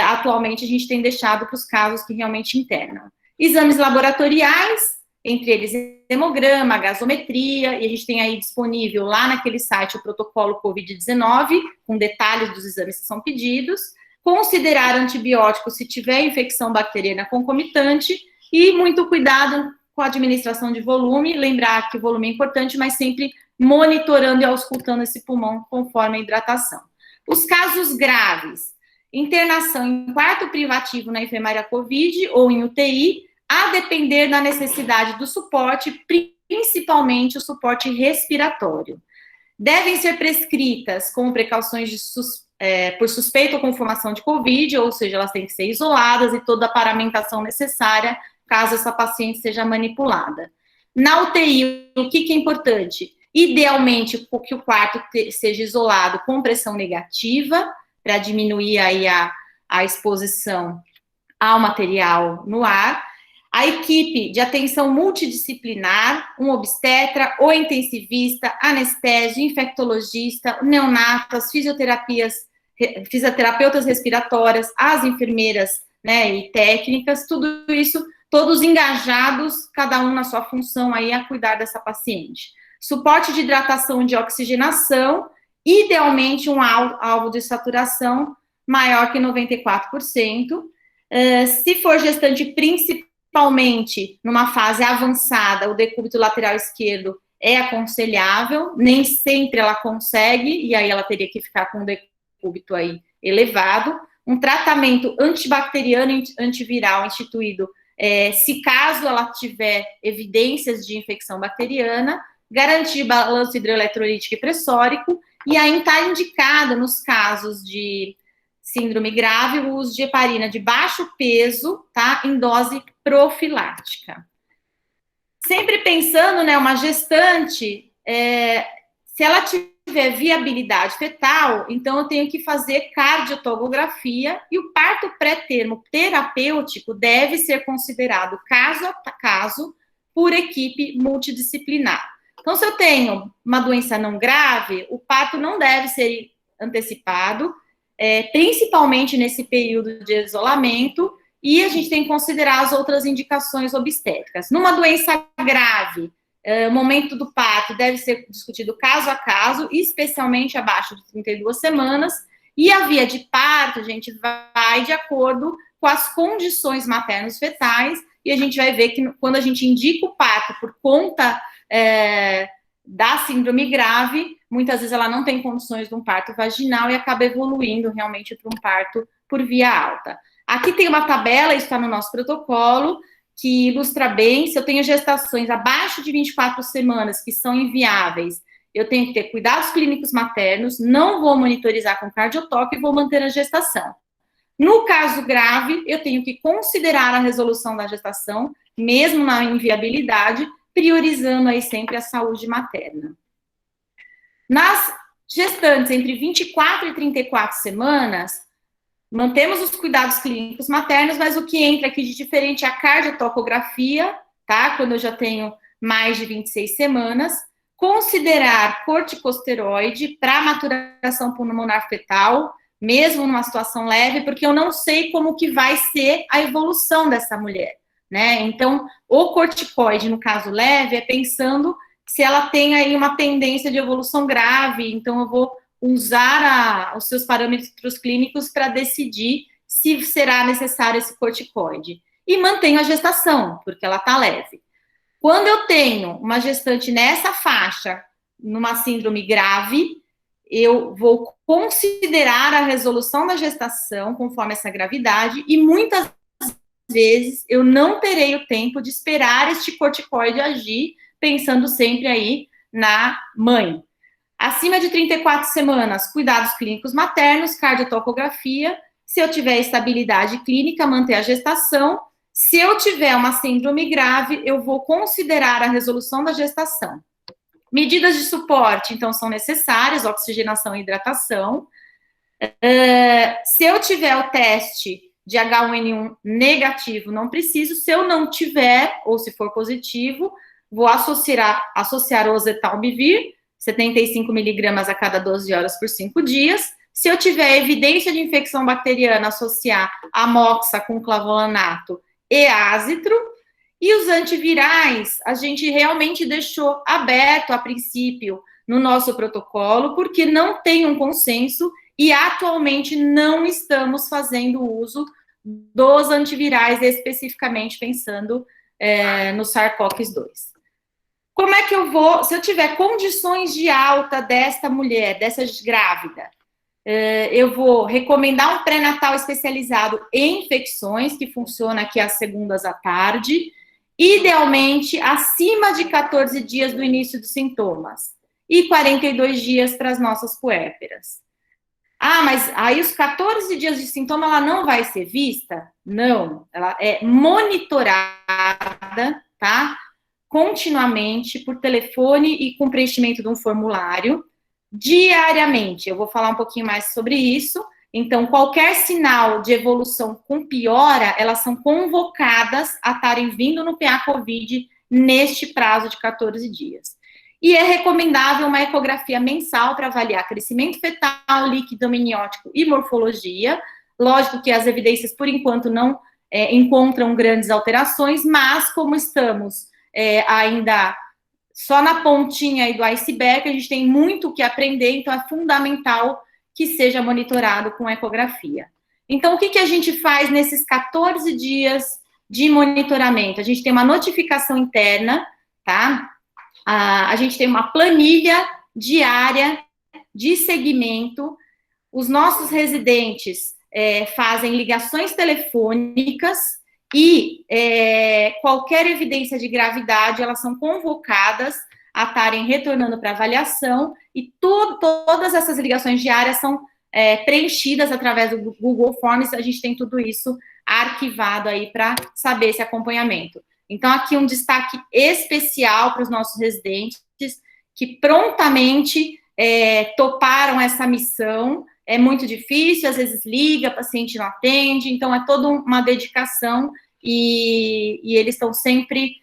atualmente a gente tem deixado para os casos que realmente internam. Exames laboratoriais, entre eles hemograma, gasometria, e a gente tem aí disponível lá naquele site o protocolo COVID-19, com detalhes dos exames que são pedidos, considerar antibióticos se tiver infecção bacteriana concomitante, e muito cuidado com a administração de volume, lembrar que o volume é importante, mas sempre monitorando e auscultando esse pulmão conforme a hidratação. Os casos graves, internação em quarto privativo na enfermaria COVID ou em UTI, a depender da necessidade do suporte, principalmente o suporte respiratório. Devem ser prescritas com precauções por suspeita ou confirmação de COVID, ou seja, elas têm que ser isoladas e toda a paramentação necessária, caso essa paciente seja manipulada. Na UTI, o que é importante? Idealmente, que o quarto seja isolado com pressão negativa, para diminuir aí a exposição ao material no ar. A equipe de atenção multidisciplinar, um obstetra, ou intensivista, anestésio, infectologista, neonatas, fisioterapeutas respiratórias, as enfermeiras, né, e técnicas, tudo isso, todos engajados, cada um na sua função aí a cuidar dessa paciente. Suporte de hidratação e de oxigenação, idealmente um alvo de saturação maior que 94%. Se for gestante principalmente numa fase avançada, o decúbito lateral esquerdo é aconselhável, nem sempre ela consegue, e aí ela teria que ficar com o decúbito aí elevado. Um tratamento antibacteriano e antiviral instituído, se caso ela tiver evidências de infecção bacteriana, garantir balanço hidroeletrolítico e pressórico, e aí está indicado nos casos de síndrome grave o uso de heparina de baixo peso, tá, em dose profilática. Sempre pensando, né, uma gestante, se ela tiver viabilidade fetal, então eu tenho que fazer cardiotogografia, e o parto pré-termo terapêutico deve ser considerado caso a caso por equipe multidisciplinar. Então, se eu tenho uma doença não grave, o parto não deve ser antecipado, principalmente nesse período de isolamento, e a gente tem que considerar as outras indicações obstétricas. Numa doença grave, o momento do parto deve ser discutido caso a caso, especialmente abaixo de 32 semanas, e a via de parto, a gente vai de acordo com as condições maternos fetais, e a gente vai ver que quando a gente indica o parto por conta da síndrome grave, muitas vezes ela não tem condições de um parto vaginal e acaba evoluindo realmente para um parto por via alta. Aqui tem uma tabela, isso está no nosso protocolo, que ilustra bem, se eu tenho gestações abaixo de 24 semanas que são inviáveis, eu tenho que ter cuidados clínicos maternos, não vou monitorizar com cardiotoque e vou manter a gestação. No caso grave, eu tenho que considerar a resolução da gestação, mesmo na inviabilidade, priorizando aí sempre a saúde materna. Nas gestantes entre 24 e 34 semanas, mantemos os cuidados clínicos maternos, mas o que entra aqui de diferente é a cardiotocografia, tá? Quando eu já tenho mais de 26 semanas, considerar corticosteroide para maturação pulmonar fetal, mesmo numa situação leve, porque eu não sei como que vai ser a evolução dessa mulher, né? Então, o corticoide, no caso leve, é pensando se ela tem aí uma tendência de evolução grave, então eu vou usar os seus parâmetros clínicos para decidir se será necessário esse corticoide. E mantenho a gestação, porque ela está leve. Quando eu tenho uma gestante nessa faixa, numa síndrome grave, eu vou considerar a resolução da gestação conforme essa gravidade e muitas vezes eu não terei o tempo de esperar este corticoide agir, pensando sempre aí na mãe. Acima de 34 semanas, cuidados clínicos maternos, cardiotocografia. Se eu tiver estabilidade clínica, manter a gestação. Se eu tiver uma síndrome grave, eu vou considerar a resolução da gestação. Medidas de suporte, então, são necessárias, oxigenação e hidratação. Se eu tiver o teste de H1N1 negativo, não preciso. Se eu não tiver, ou se for positivo, vou associar oseltamivir, 75 miligramas a cada 12 horas por 5 dias. Se eu tiver evidência de infecção bacteriana, associar amoxa com clavulanato e ácitro. E os antivirais, a gente realmente deixou aberto a princípio no nosso protocolo, porque não tem um consenso e atualmente não estamos fazendo uso dos antivirais, especificamente pensando no SARS-CoV-2. Como é que eu vou, se eu tiver condições de alta desta mulher, dessa grávida, eu vou recomendar um pré-natal especializado em infecções, que funciona aqui às segundas à tarde, idealmente acima de 14 dias do início dos sintomas e 42 dias para as nossas puérperas. Ah, mas aí os 14 dias de sintoma ela não vai ser vista? Não, ela é monitorada, tá? Continuamente por telefone e com preenchimento de um formulário diariamente. Eu vou falar um pouquinho mais sobre isso. Então, qualquer sinal de evolução com piora, elas são convocadas a estarem vindo no PA COVID neste prazo de 14 dias. E é recomendável uma ecografia mensal para avaliar crescimento fetal, líquido amniótico e morfologia. Lógico que as evidências, por enquanto, não encontram grandes alterações, mas como estamos ainda só na pontinha aí do iceberg, a gente tem muito o que aprender, então é fundamental que seja monitorado com ecografia. Então, o que a gente faz nesses 14 dias de monitoramento? A gente tem uma notificação interna, tá? A gente tem uma planilha diária de segmento. Os nossos residentes fazem ligações telefônicas e qualquer evidência de gravidade, elas são convocadas a estarem retornando para avaliação e todas essas ligações diárias são preenchidas através do Google Forms, a gente tem tudo isso arquivado aí para saber esse acompanhamento. Então, aqui um destaque especial para os nossos residentes que prontamente toparam essa missão. É muito difícil, às vezes liga, o paciente não atende, então é toda uma dedicação e eles estão sempre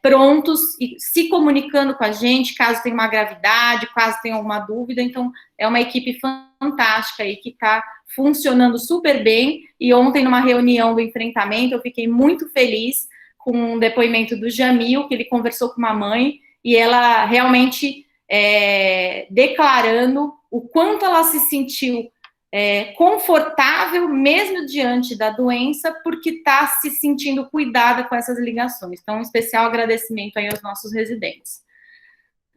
prontos e se comunicando com a gente, caso tenha uma gravidade, caso tenha alguma dúvida. Então, é uma equipe fantástica aí que está funcionando super bem. E ontem, numa reunião do enfrentamento, eu fiquei muito feliz com o depoimento do Jamil, que ele conversou com uma mãe e ela realmente declarando o quanto ela se sentiu confortável, mesmo diante da doença, porque está se sentindo cuidada com essas ligações. Então, um especial agradecimento aí aos nossos residentes.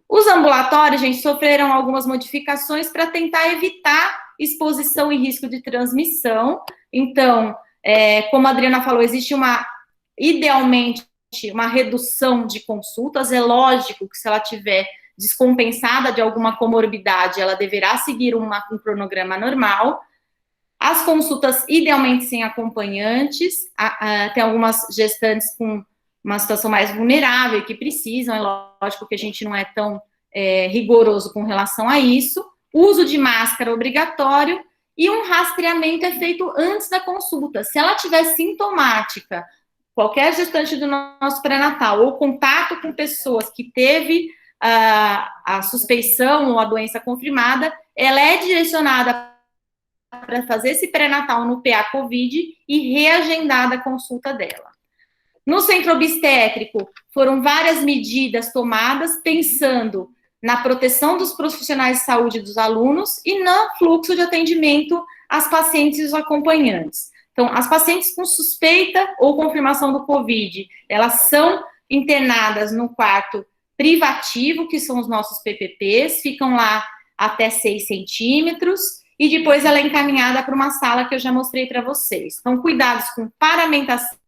Os ambulatórios, gente, sofreram algumas modificações para tentar evitar exposição e risco de transmissão. Então, como a Adriana falou, existe idealmente, uma redução de consultas. É lógico que se ela tiver descompensada de alguma comorbidade, ela deverá seguir um cronograma normal. As consultas, idealmente, sem acompanhantes. Tem algumas gestantes com uma situação mais vulnerável que precisam, é lógico que a gente não é tão rigoroso com relação a isso. Uso de máscara obrigatório e um rastreamento é feito antes da consulta. Se ela tiver sintomática, qualquer gestante do nosso pré-natal ou contato com pessoas que teve a suspeição ou a doença confirmada, ela é direcionada para fazer esse pré-natal no PA Covid e reagendada a consulta dela. No centro obstétrico, foram várias medidas tomadas pensando na proteção dos profissionais de saúde dos alunos e no fluxo de atendimento às pacientes e os acompanhantes. Então, as pacientes com suspeita ou confirmação do COVID, elas são internadas no quarto privativo, que são os nossos PPPs, ficam lá até 6 centímetros, e depois ela é encaminhada para uma sala que eu já mostrei para vocês. Então, cuidados com paramentação,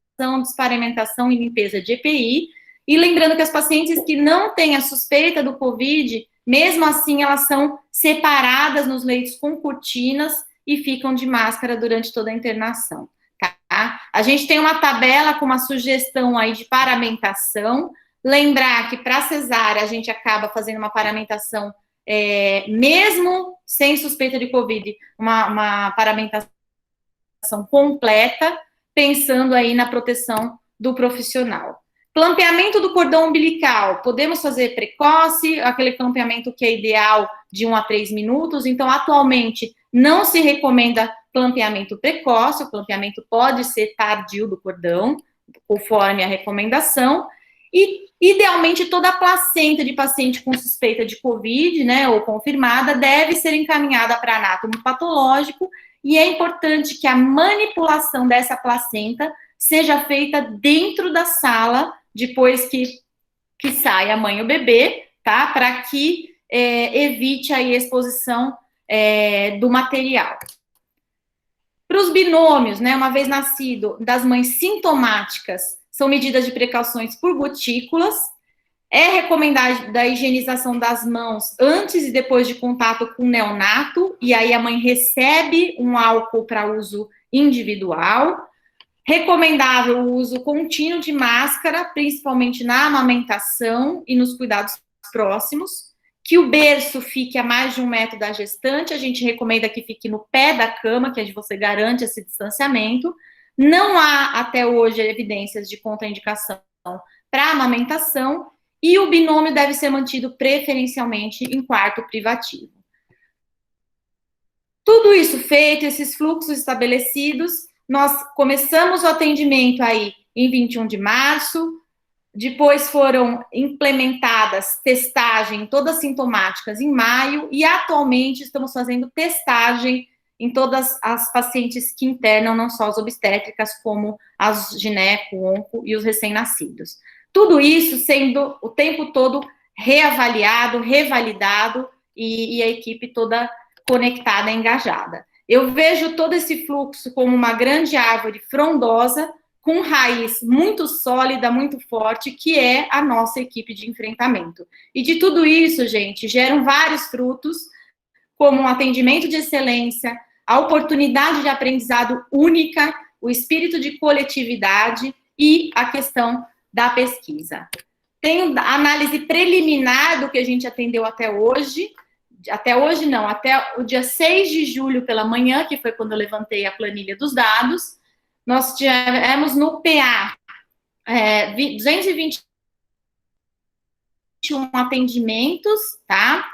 desparamentação e limpeza de EPI, e lembrando que as pacientes que não têm a suspeita do COVID, mesmo assim, elas são separadas nos leitos com cortinas e ficam de máscara durante toda a internação, tá? A gente tem uma tabela com uma sugestão aí de paramentação. Lembrar que para cesárea a gente acaba fazendo uma paramentação, mesmo sem suspeita de COVID, uma paramentação completa, pensando aí na proteção do profissional. Clampeamento do cordão umbilical, podemos fazer precoce, aquele clampeamento que é ideal de 1 a 3 minutos, então atualmente não se recomenda clampeamento precoce, o clampeamento pode ser tardio do cordão, conforme a recomendação, e idealmente toda a placenta de paciente com suspeita de COVID, né, ou confirmada, deve ser encaminhada para anátomo patológico, e é importante que a manipulação dessa placenta seja feita dentro da sala, depois que sai a mãe e o bebê, tá? Para que evite aí a exposição do material. Para os binômios, né, uma vez nascido, das mães sintomáticas, são medidas de precauções por gotículas, é recomendada a higienização das mãos antes e depois de contato com o neonato, e aí a mãe recebe um álcool para uso individual. Recomendável o uso contínuo de máscara, principalmente na amamentação e nos cuidados próximos. Que o berço fique a mais de 1 metro da gestante, a gente recomenda que fique no pé da cama, que você garante esse distanciamento. Não há, até hoje, evidências de contraindicação para amamentação, e o binômio deve ser mantido preferencialmente em quarto privativo. Tudo isso feito, esses fluxos estabelecidos, nós começamos o atendimento aí em 21 de março, depois foram implementadas testagem, todas sintomáticas, em maio, e atualmente estamos fazendo testagem em todas as pacientes que internam, não só as obstétricas, como as gineco, onco e os recém-nascidos. Tudo isso sendo o tempo todo reavaliado, revalidado, e a equipe toda conectada, engajada. Eu vejo todo esse fluxo como uma grande árvore frondosa, com raiz muito sólida, muito forte, que é a nossa equipe de enfrentamento. E de tudo isso, gente, geram vários frutos, como um atendimento de excelência, a oportunidade de aprendizado única, o espírito de coletividade e a questão da pesquisa. Tem a análise preliminar do que a gente atendeu até hoje não, até o dia 6 de julho pela manhã, que foi quando eu levantei a planilha dos dados. Nós tivemos no PA 221 atendimentos, tá?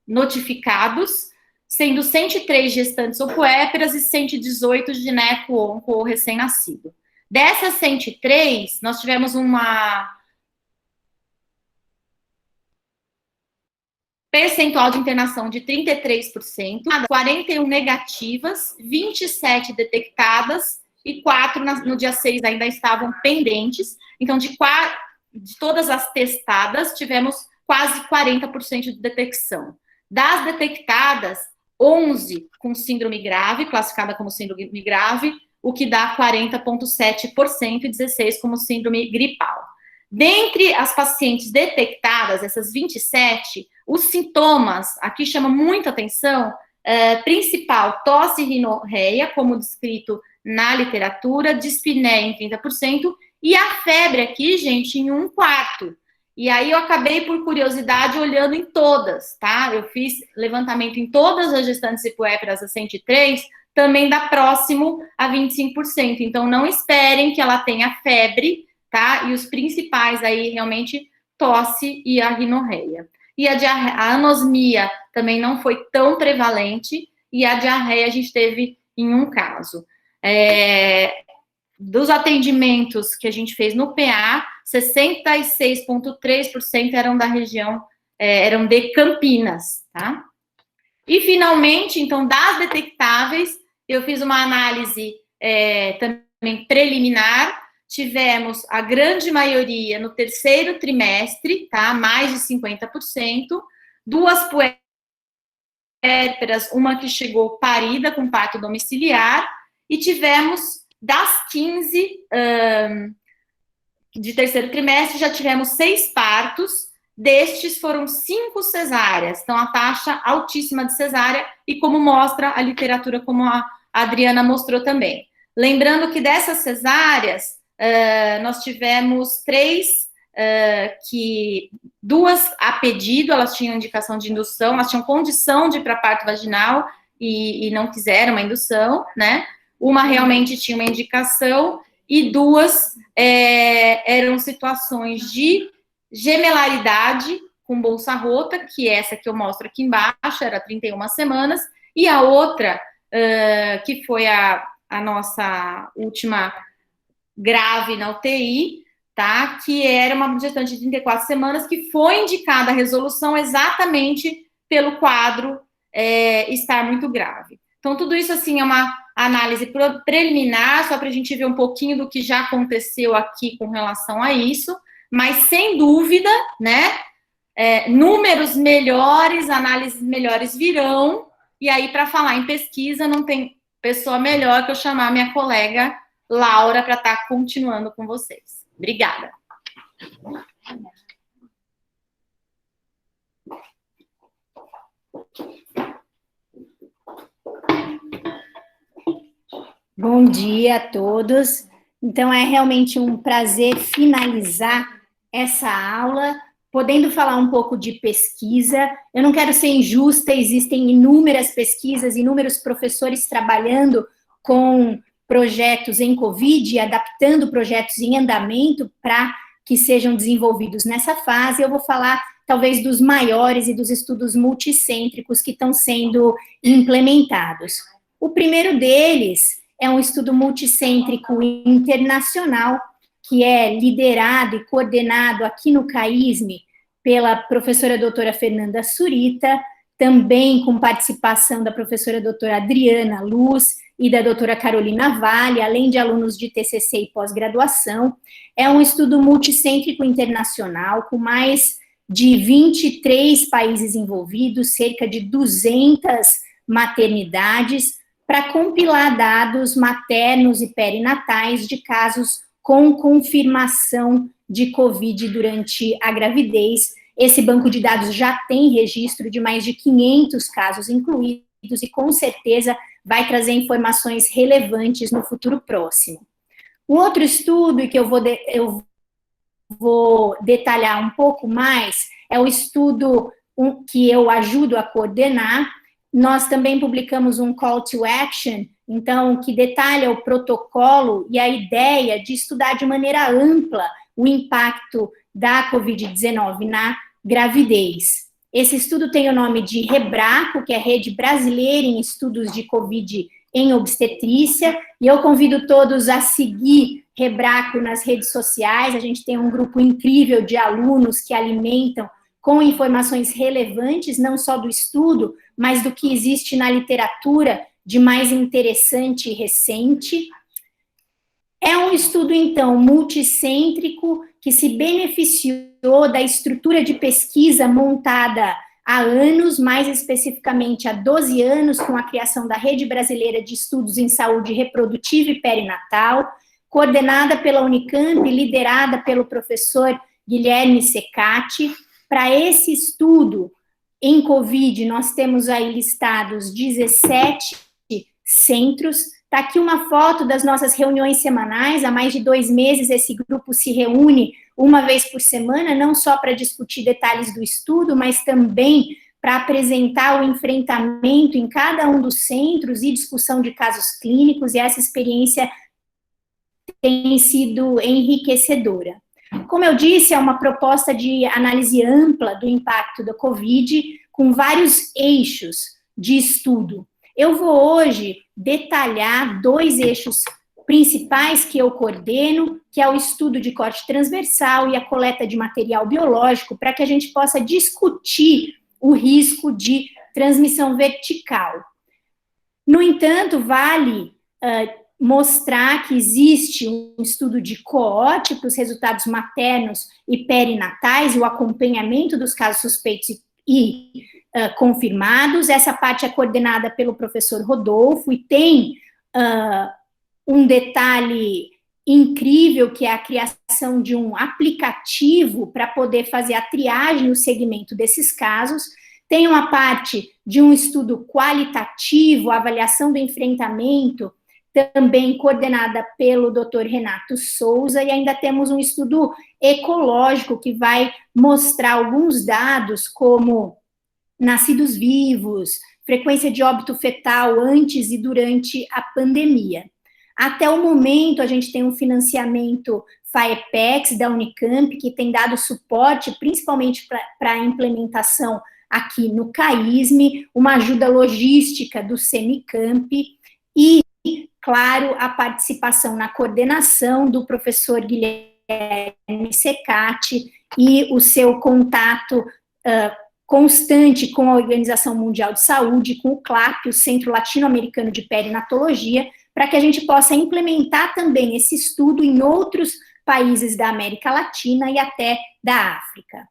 Notificados, sendo 103 gestantes ou puérperas e 118 gineco, onco ou recém-nascido. Dessas 103, nós tivemos uma percentual de internação de 33%, 41 negativas, 27 detectadas e 4 no dia 6 ainda estavam pendentes. Então, de todas as testadas, tivemos quase 40% de detecção. Das detectadas, 11 com síndrome grave, classificada como síndrome grave, o que dá 40,7% e 16 como síndrome gripal. Dentre as pacientes detectadas, essas 27, os sintomas, aqui chama muita atenção, principal, tosse e rinorreia, como descrito na literatura, dispneia em 30%, e a febre aqui, gente, em 1/4. E aí eu acabei, por curiosidade, olhando em todas, tá? Eu fiz levantamento em todas as gestantes e puérperas a 103, também dá próximo a 25%. Então, não esperem que ela tenha febre, tá? E os principais aí, realmente, tosse e a rinorreia. E a anosmia também não foi tão prevalente, e a diarreia a gente teve em um caso. Dos atendimentos que a gente fez no PA, 66,3% eram da região, eram de Campinas, tá? E, finalmente, então, das detectáveis, eu fiz uma análise também preliminar. Tivemos a grande maioria no terceiro trimestre, tá? Mais de 50%. 2 puérperas, uma que chegou parida com parto domiciliar, e tivemos das 15 de terceiro trimestre, já tivemos 6 partos, destes foram 5 cesáreas, então a taxa altíssima de cesárea, e como mostra a literatura, como a Adriana mostrou também. Lembrando que dessas cesáreas, nós tivemos 3, que 2 a pedido, elas tinham indicação de indução, elas tinham condição de ir para parto vaginal e não quiseram uma indução, né? Uma realmente tinha uma indicação e 2 eram situações de gemelaridade com bolsa rota, que é essa que eu mostro aqui embaixo, era 31 semanas, e a outra, que foi a nossa última grave na UTI, tá? Que era uma gestante de 34 semanas, que foi indicada a resolução exatamente pelo quadro estar muito grave. Então, tudo isso, assim, é uma análise preliminar, só para a gente ver um pouquinho do que já aconteceu aqui com relação a isso, mas, sem dúvida, né, números melhores, análises melhores virão, e aí, para falar em pesquisa, não tem pessoa melhor que eu chamar minha colega Laura para estar continuando com vocês. Obrigada. Bom dia a todos. Então, é realmente um prazer finalizar essa aula, podendo falar um pouco de pesquisa. Eu não quero ser injusta, existem inúmeras pesquisas, inúmeros professores trabalhando com projetos em Covid, adaptando projetos em andamento para que sejam desenvolvidos nessa fase. Eu vou falar, talvez, dos maiores e dos estudos multicêntricos que estão sendo implementados. O primeiro deles é um estudo multicêntrico internacional, que é liderado e coordenado aqui no CAISM pela professora doutora Fernanda Surita, também com participação da professora doutora Adriana Luz e da doutora Carolina Vale, além de alunos de TCC e pós-graduação. É um estudo multicêntrico internacional, com mais de 23 países envolvidos, cerca de 200 maternidades, para compilar dados maternos e perinatais de casos com confirmação de Covid durante a gravidez. Esse banco de dados já tem registro de mais de 500 casos incluídos e, com certeza, vai trazer informações relevantes no futuro próximo. O outro estudo que eu vou detalhar um pouco mais é o estudo que eu ajudo a coordenar. Nós também publicamos um call to action, então, que detalha o protocolo e a ideia de estudar de maneira ampla o impacto da Covid-19 na gravidez. Esse estudo tem o nome de REBRACO, que é Rede Brasileira em Estudos de Covid em Obstetrícia, e eu convido todos a seguir REBRACO nas redes sociais. A gente tem um grupo incrível de alunos que alimentam com informações relevantes, não só do estudo, mas do que existe na literatura de mais interessante e recente. É um estudo, então, multicêntrico, que se beneficiou da estrutura de pesquisa montada há anos, mais especificamente há 12 anos, com a criação da Rede Brasileira de Estudos em Saúde Reprodutiva e Perinatal, coordenada pela Unicamp e liderada pelo professor Guilherme Secati. Para esse estudo em Covid, nós temos aí listados 17 centros. Está aqui uma foto das nossas reuniões semanais. Há mais de 2 meses, esse grupo se reúne uma vez por semana, não só para discutir detalhes do estudo, mas também para apresentar o enfrentamento em cada um dos centros e discussão de casos clínicos, e essa experiência tem sido enriquecedora. Como eu disse, é uma proposta de análise ampla do impacto da Covid, com vários eixos de estudo. Eu vou hoje detalhar 2 eixos principais que eu coordeno, que é o estudo de corte transversal e a coleta de material biológico, para que a gente possa discutir o risco de transmissão vertical. No entanto, vale mostrar que existe um estudo de coorte para os resultados maternos e perinatais e o acompanhamento dos casos suspeitos e confirmados. Essa parte é coordenada pelo professor Rodolfo e tem um detalhe incrível, que é a criação de um aplicativo para poder fazer a triagem e o segmento desses casos. Tem uma parte de um estudo qualitativo, a avaliação do enfrentamento, também coordenada pelo Dr. Renato Souza, e ainda temos um estudo ecológico que vai mostrar alguns dados como nascidos vivos, frequência de óbito fetal antes e durante a pandemia. Até o momento, a gente tem um financiamento FAEPEX da Unicamp, que tem dado suporte, principalmente para a implementação aqui no CAISM, uma ajuda logística do Semicamp e, claro, a participação na coordenação do professor Guilherme Secati e o seu contato constante com a Organização Mundial de Saúde, com o CLAP, o Centro Latino-Americano de Perinatologia, para que a gente possa implementar também esse estudo em outros países da América Latina e até da África.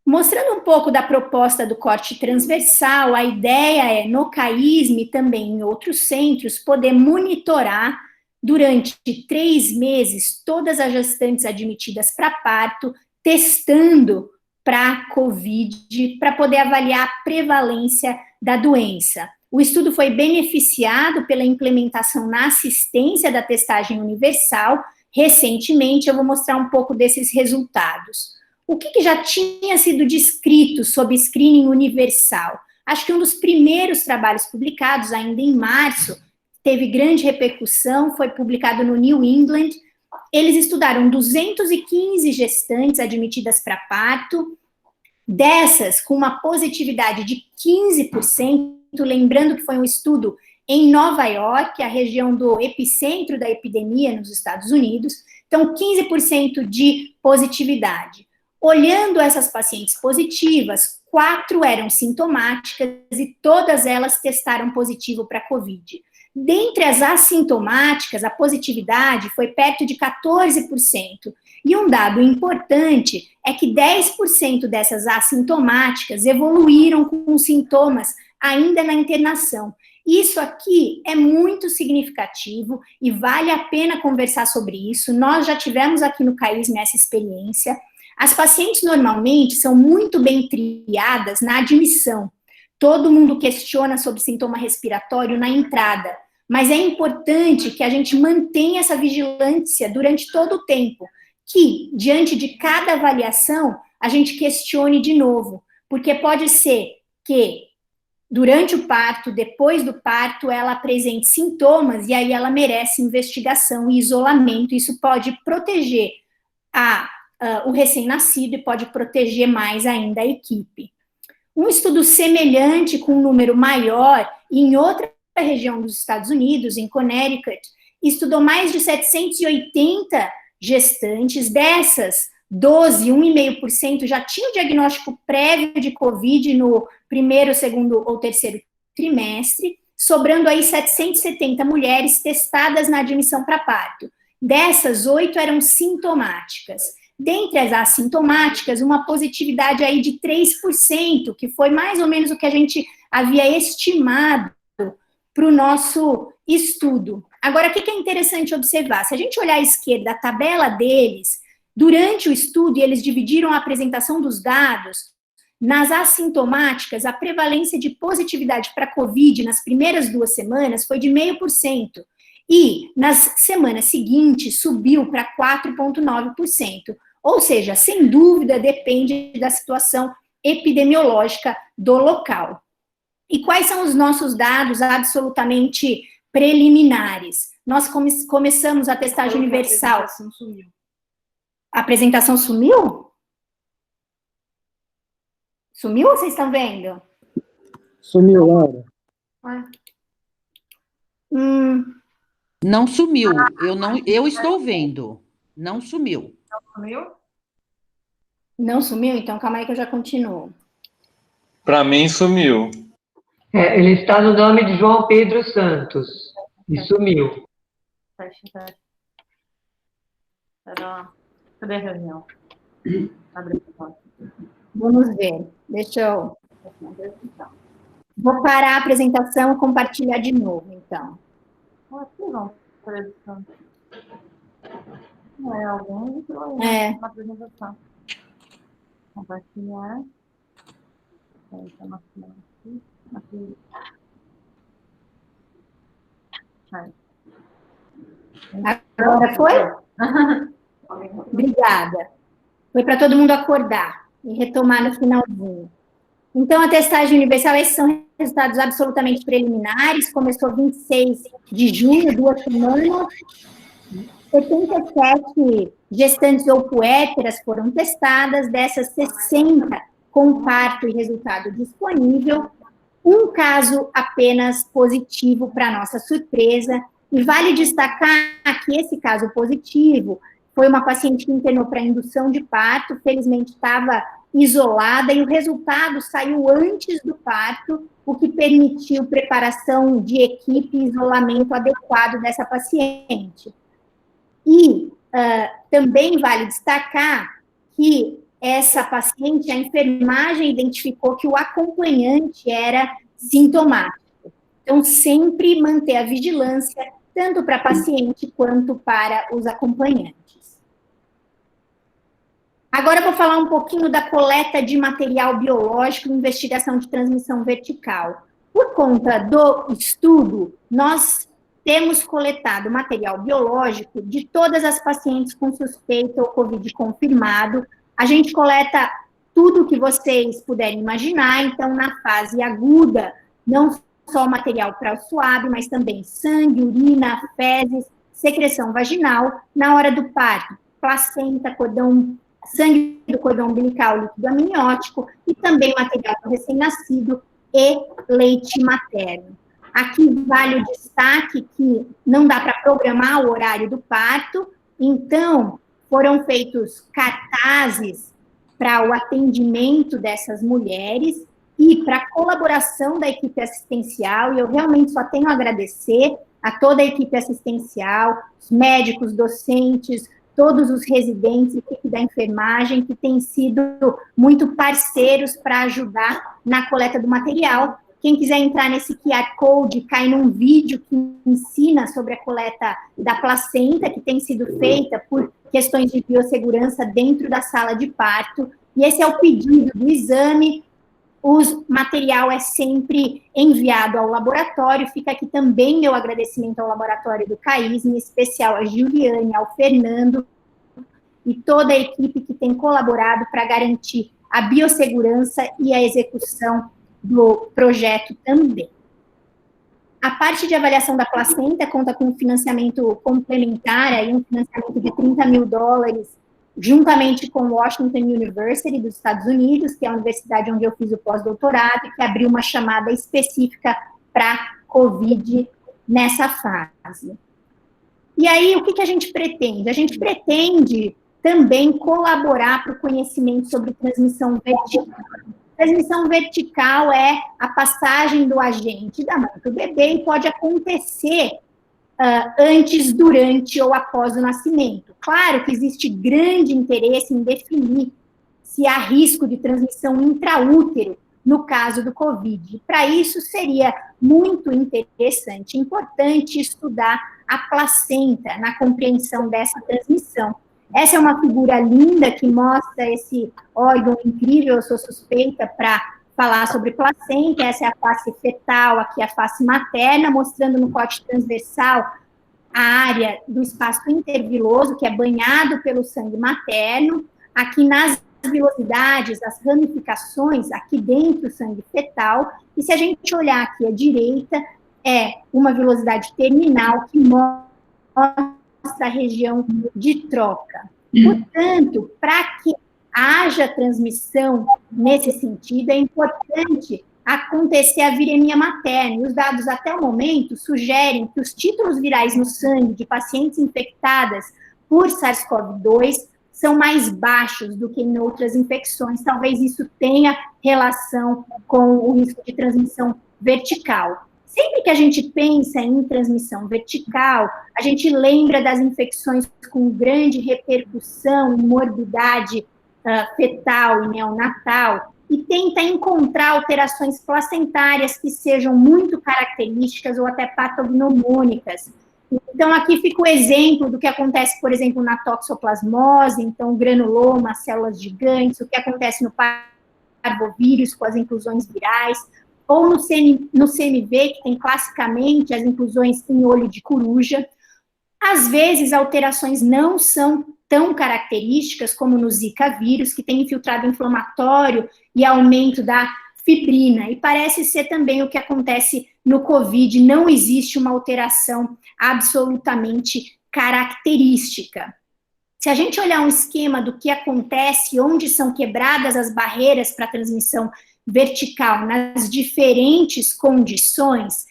Mostrando um pouco da proposta do corte transversal, a ideia é, no CAISM e também em outros centros, poder monitorar durante 3 meses todas as gestantes admitidas para parto, testando para COVID, para poder avaliar a prevalência da doença. O estudo foi beneficiado pela implementação na assistência da testagem universal. Recentemente, eu vou mostrar um pouco desses resultados. O que já tinha sido descrito sobre screening universal? Acho que um dos primeiros trabalhos publicados, ainda em março, teve grande repercussão, foi publicado no New England. Eles estudaram 215 gestantes admitidas para parto, dessas com uma positividade de 15%, lembrando que foi um estudo em Nova York, a região do epicentro da epidemia nos Estados Unidos, então 15% de positividade. Olhando essas pacientes positivas, 4 eram sintomáticas e todas elas testaram positivo para COVID. Dentre as assintomáticas, a positividade foi perto de 14%. E um dado importante é que 10% dessas assintomáticas evoluíram com sintomas ainda na internação. Isso aqui é muito significativo e vale a pena conversar sobre isso. Nós já tivemos aqui no CAISM essa experiência. As pacientes normalmente são muito bem triadas na admissão. Todo mundo questiona sobre sintoma respiratório na entrada, mas é importante que a gente mantenha essa vigilância durante todo o tempo, que, diante de cada avaliação, a gente questione de novo, porque pode ser que, durante o parto, depois do parto, ela apresente sintomas e aí ela merece investigação e isolamento. Isso pode proteger o recém-nascido e pode proteger mais ainda a equipe. Um estudo semelhante, com um número maior, em outra região dos Estados Unidos, em Connecticut, estudou mais de 780 gestantes. Dessas, 1,5% já tinham diagnóstico prévio de COVID no primeiro, segundo ou terceiro trimestre, sobrando aí 770 mulheres testadas na admissão para parto. Dessas, 8 eram sintomáticas. Dentre as assintomáticas, uma positividade aí de 3%, que foi mais ou menos o que a gente havia estimado para o nosso estudo. Agora, o que é interessante observar? Se a gente olhar à esquerda, a tabela deles, durante o estudo, e eles dividiram a apresentação dos dados, nas assintomáticas, a prevalência de positividade para COVID nas primeiras 2 semanas foi de 0,5%, e nas semanas seguintes subiu para 4,9%. Ou seja, sem dúvida, depende da situação epidemiológica do local. E quais são os nossos dados absolutamente preliminares? Nós começamos a testagem universal. A apresentação sumiu. A apresentação sumiu? Sumiu ou vocês estão vendo? Sumiu, Laura. Não sumiu. Eu estou vendo. Não sumiu. Não sumiu? Então, calma aí que eu já continuo. Para mim, sumiu. Ele está no nome de João Pedro Santos. E sumiu. Cadê a reunião? Vamos ver. Deixa eu... Vou parar a apresentação e compartilhar de novo, então. Não é alguém? É. Uma apresentação. Compartilhar. Agora foi? Obrigada. Foi para todo mundo acordar e retomar no finalzinho. Então, a testagem universal, esses são resultados absolutamente preliminares, começou 26 de junho, 2 semanas. 77 gestantes ou puérperas foram testadas, dessas 60 com parto e resultado disponível, um caso apenas positivo para nossa surpresa, e vale destacar que esse caso positivo foi uma paciente que internou para indução de parto, felizmente estava isolada, e o resultado saiu antes do parto, o que permitiu preparação de equipe e isolamento adequado dessa paciente. E também vale destacar que essa paciente, a enfermagem identificou que o acompanhante era sintomático. Então, sempre manter a vigilância, tanto para a paciente quanto para os acompanhantes. Agora eu vou falar um pouquinho da coleta de material biológico e investigação de transmissão vertical. Por conta do estudo, nós temos coletado material biológico de todas as pacientes com suspeita ou COVID confirmado. A gente coleta tudo que vocês puderem imaginar, então na fase aguda, não só material para o SWAB, mas também sangue, urina, fezes, secreção vaginal. Na hora do parto, placenta, sangue do cordão umbilical, líquido amniótico, e também material do recém-nascido e leite materno. Aqui vale o destaque que não dá para programar o horário do parto, então foram feitos cartazes para o atendimento dessas mulheres e para a colaboração da equipe assistencial, e eu realmente só tenho a agradecer a toda a equipe assistencial, os médicos, docentes, todos os residentes, equipe da enfermagem, que têm sido muito parceiros para ajudar na coleta do material. Quem quiser entrar nesse QR Code, cai num vídeo que ensina sobre a coleta da placenta, que tem sido feita por questões de biossegurança dentro da sala de parto. E esse é o pedido do exame. O material é sempre enviado ao laboratório. Fica aqui também meu agradecimento ao laboratório do CAIS, em especial a Juliane, ao Fernando e toda a equipe que tem colaborado para garantir a biossegurança e a execução do projeto também. A parte de avaliação da placenta conta com um financiamento complementar, aí um financiamento de $30 mil, juntamente com Washington University, dos Estados Unidos, que é a universidade onde eu fiz o pós-doutorado, e que abriu uma chamada específica para COVID nessa fase. E aí, o que a gente pretende? A gente pretende também colaborar para o conhecimento sobre transmissão vertical. Transmissão vertical é a passagem do agente da mãe para o bebê e pode acontecer antes, durante ou após o nascimento. Claro que existe grande interesse em definir se há risco de transmissão intraútero no caso do COVID. Para isso, seria muito interessante, importante estudar a placenta na compreensão dessa transmissão. Essa é uma figura linda que mostra esse órgão incrível. Eu sou suspeita para falar sobre placenta. Essa é a face fetal, aqui a face materna, mostrando no corte transversal a área do espaço interviloso, que é banhado pelo sangue materno. Aqui nas vilosidades, as ramificações, aqui dentro do sangue fetal. E se a gente olhar aqui à direita, é uma vilosidade terminal que mostra a região de troca. Portanto, para que haja transmissão nesse sentido, é importante acontecer a viremia materna. E os dados até o momento sugerem que os títulos virais no sangue de pacientes infectadas por SARS-CoV-2 são mais baixos do que em outras infecções. Talvez isso tenha relação com o risco de transmissão vertical. Sempre que a gente pensa em transmissão vertical, a gente lembra das infecções com grande repercussão em morbidade fetal e neonatal, e tenta encontrar alterações placentárias que sejam muito características ou até patognomônicas. Então, aqui fica o exemplo do que acontece, por exemplo, na toxoplasmose, então, granuloma, células gigantes, o que acontece no parvovírus com as inclusões virais, ou no CMV, que tem classicamente as inclusões em olho de coruja. Às vezes, alterações não são tão características como no Zika vírus, que tem infiltrado inflamatório e aumento da fibrina, e parece ser também o que acontece no COVID, não existe uma alteração absolutamente característica. Se a gente olhar um esquema do que acontece, onde são quebradas as barreiras para a transmissão vertical nas diferentes condições,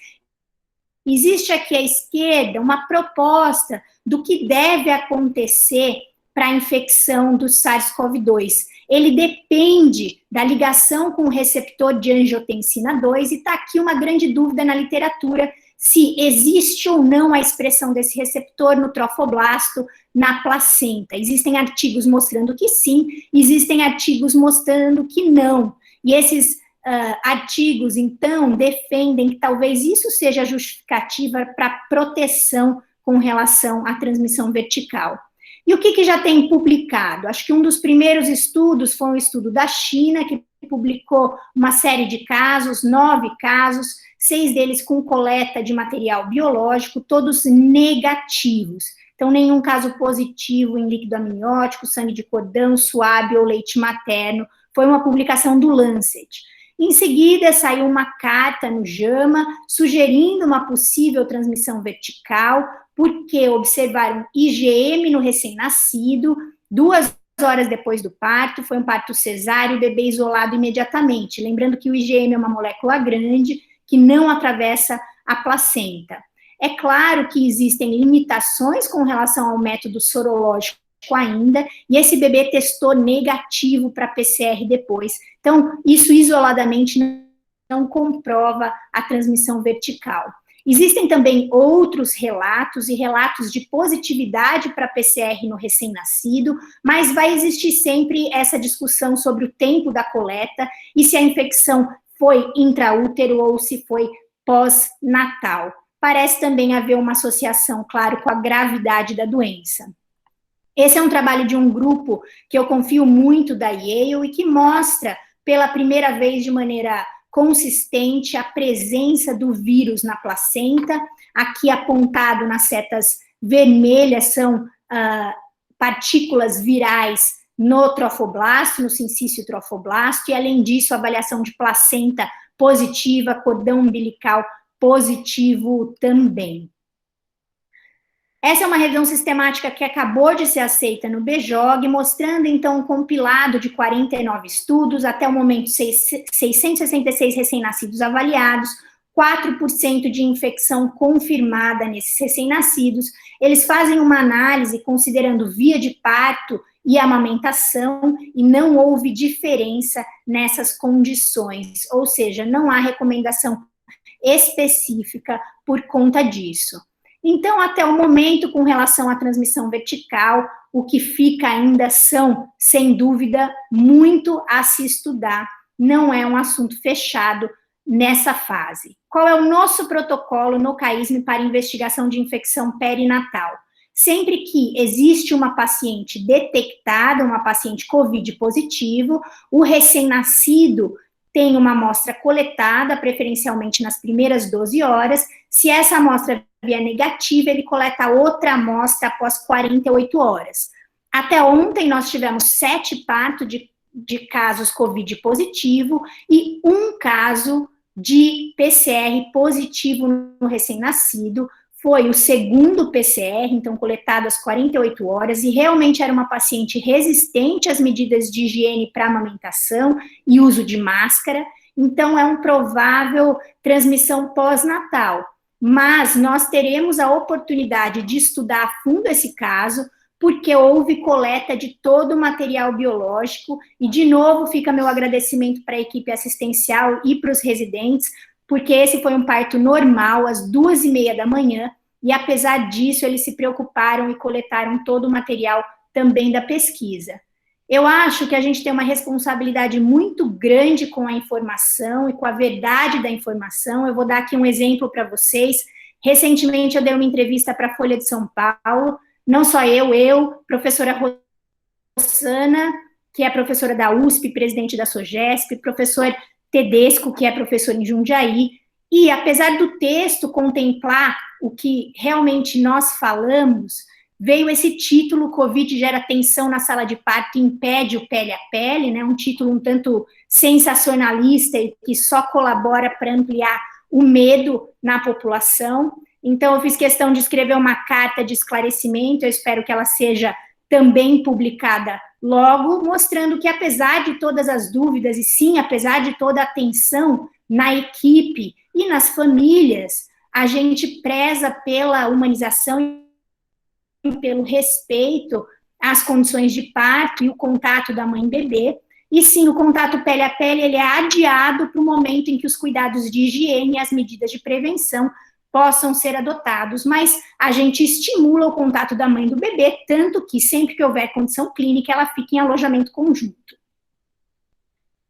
existe aqui à esquerda uma proposta do que deve acontecer para a infecção do SARS-CoV-2. Ele depende da ligação com o receptor de angiotensina 2, e está aqui uma grande dúvida na literatura se existe ou não a expressão desse receptor no trofoblasto, na placenta. Existem artigos mostrando que sim, existem artigos mostrando que não. E esses artigos, então, defendem que talvez isso seja justificativa para proteção com relação à transmissão vertical. E o que já tem publicado? Acho que um dos primeiros estudos foi um estudo da China, que publicou uma série de casos, 9 casos, 6 deles com coleta de material biológico, todos negativos. Então, nenhum caso positivo em líquido amniótico, sangue de cordão, suave ou leite materno. Foi uma publicação do Lancet. Em seguida, saiu uma carta no JAMA, sugerindo uma possível transmissão vertical, porque observaram IgM no recém-nascido, 2 horas depois do parto, foi um parto cesáreo, o bebê isolado imediatamente. Lembrando que o IgM é uma molécula grande, que não atravessa a placenta. É claro que existem limitações com relação ao método sorológico ainda, e esse bebê testou negativo para PCR depois. Então, isso isoladamente não comprova a transmissão vertical. Existem também outros relatos, e relatos de positividade para PCR no recém-nascido, mas vai existir sempre essa discussão sobre o tempo da coleta e se a infecção foi intraútero ou se foi pós-natal. Parece também haver uma associação, claro, com a gravidade da doença. Esse é um trabalho de um grupo que eu confio muito, da Yale, e que mostra pela primeira vez de maneira consistente a presença do vírus na placenta. Aqui apontado nas setas vermelhas são partículas virais no trofoblasto, no sincício trofoblasto, e além disso, avaliação de placenta positiva, cordão umbilical positivo também. Essa é uma revisão sistemática que acabou de ser aceita no BJOG, mostrando, então, um compilado de 49 estudos, até o momento 666 recém-nascidos avaliados, 4% de infecção confirmada nesses recém-nascidos. Eles fazem uma análise considerando via de parto e amamentação, e não houve diferença nessas condições, ou seja, não há recomendação específica por conta disso. Então, até o momento, com relação à transmissão vertical, o que fica ainda são, sem dúvida, muito a se estudar, não é um assunto fechado nessa fase. Qual é o nosso protocolo no CAISM para investigação de infecção perinatal? Sempre que existe uma paciente detectada, uma paciente COVID positivo, o recém-nascido tem uma amostra coletada, preferencialmente nas primeiras 12 horas. Se essa amostra vier negativa, ele coleta outra amostra após 48 horas. Até ontem, nós tivemos 7 partos de casos COVID positivo e 1 caso de PCR positivo no recém-nascido. Foi o segundo PCR, então coletado às 48 horas, e realmente era uma paciente resistente às medidas de higiene para amamentação e uso de máscara. então é um provável transmissão pós-natal. Mas nós teremos a oportunidade de estudar a fundo esse caso, porque houve coleta de todo o material biológico, e de novo fica meu agradecimento para a equipe assistencial e para os residentes, porque esse foi um parto normal, às 2h30 da manhã, e apesar disso, eles se preocuparam e coletaram todo o material também da pesquisa. Eu acho que a gente tem uma responsabilidade muito grande com a informação e com a verdade da informação. Eu vou dar aqui um exemplo para vocês. Recentemente, eu dei uma entrevista para a Folha de São Paulo, não só eu, professora Rossana, que é professora da USP, presidente da SOGESP, professor Tedesco, que é professor em Jundiaí, e apesar do texto contemplar o que realmente nós falamos, veio esse título, Covid gera tensão na sala de parto e impede o pele a pele, né, um título um tanto sensacionalista e que só colabora para ampliar o medo na população. Então, eu fiz questão de escrever uma carta de esclarecimento, eu espero que ela seja também publicada logo, mostrando que apesar de todas as dúvidas, e sim, apesar de toda a tensão na equipe e nas famílias, a gente preza pela humanização e pelo respeito às condições de parto e o contato da mãe e bebê. E sim, o contato pele a pele, ele é adiado para o momento em que os cuidados de higiene e as medidas de prevenção possam ser adotados, mas a gente estimula o contato da mãe e do bebê, tanto que sempre que houver condição clínica, ela fica em alojamento conjunto.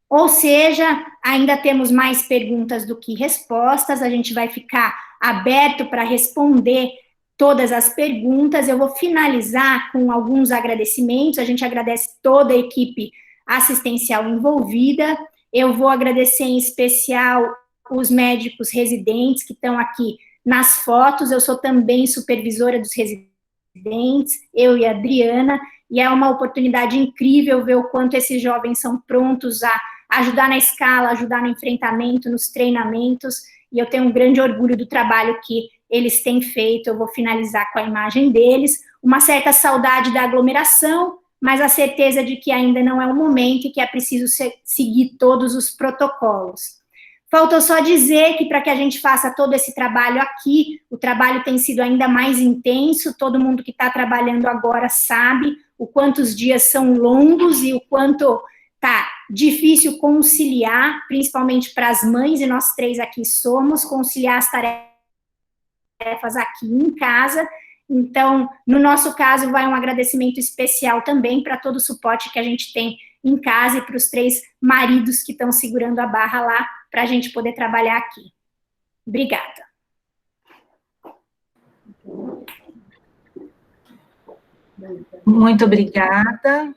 Ou seja, ainda temos mais perguntas do que respostas, a gente vai ficar aberto para responder todas as perguntas. Eu vou finalizar com alguns agradecimentos, a gente agradece toda a equipe assistencial envolvida, eu vou agradecer em especial os médicos residentes que estão aqui nas fotos, eu sou também supervisora dos residentes, eu e a Adriana, e é uma oportunidade incrível ver o quanto esses jovens são prontos a ajudar na escala, ajudar no enfrentamento, nos treinamentos, e eu tenho um grande orgulho do trabalho que eles têm feito. Eu vou finalizar com a imagem deles, uma certa saudade da aglomeração, mas a certeza de que ainda não é o momento e que é preciso seguir todos os protocolos. Faltou só dizer que para que a gente faça todo esse trabalho aqui, o trabalho tem sido ainda mais intenso, todo mundo que está trabalhando agora sabe o quanto os dias são longos e o quanto está difícil conciliar, principalmente para as mães, e nós três aqui somos, conciliar as tarefas aqui em casa. Então, no nosso caso, vai um agradecimento especial também para todo o suporte que a gente tem em casa e para os 3 maridos que estão segurando a barra lá para a gente poder trabalhar aqui. Obrigada. Muito obrigada.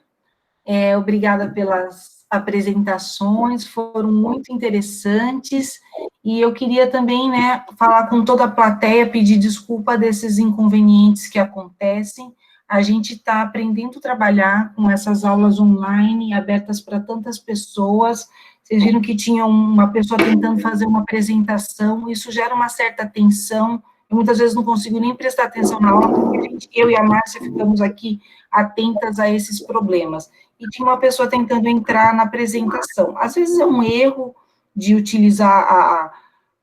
Obrigada pelas apresentações, foram muito interessantes, e eu queria também, né, falar com toda a plateia, pedir desculpa desses inconvenientes que acontecem. A gente está aprendendo a trabalhar com essas aulas online, abertas para tantas pessoas. Vocês viram que tinha uma pessoa tentando fazer uma apresentação, isso gera uma certa tensão, eu muitas vezes não consigo nem prestar atenção na aula, porque eu e a Márcia ficamos aqui atentas a esses problemas. E tinha uma pessoa tentando entrar na apresentação. Às vezes é um erro de utilizar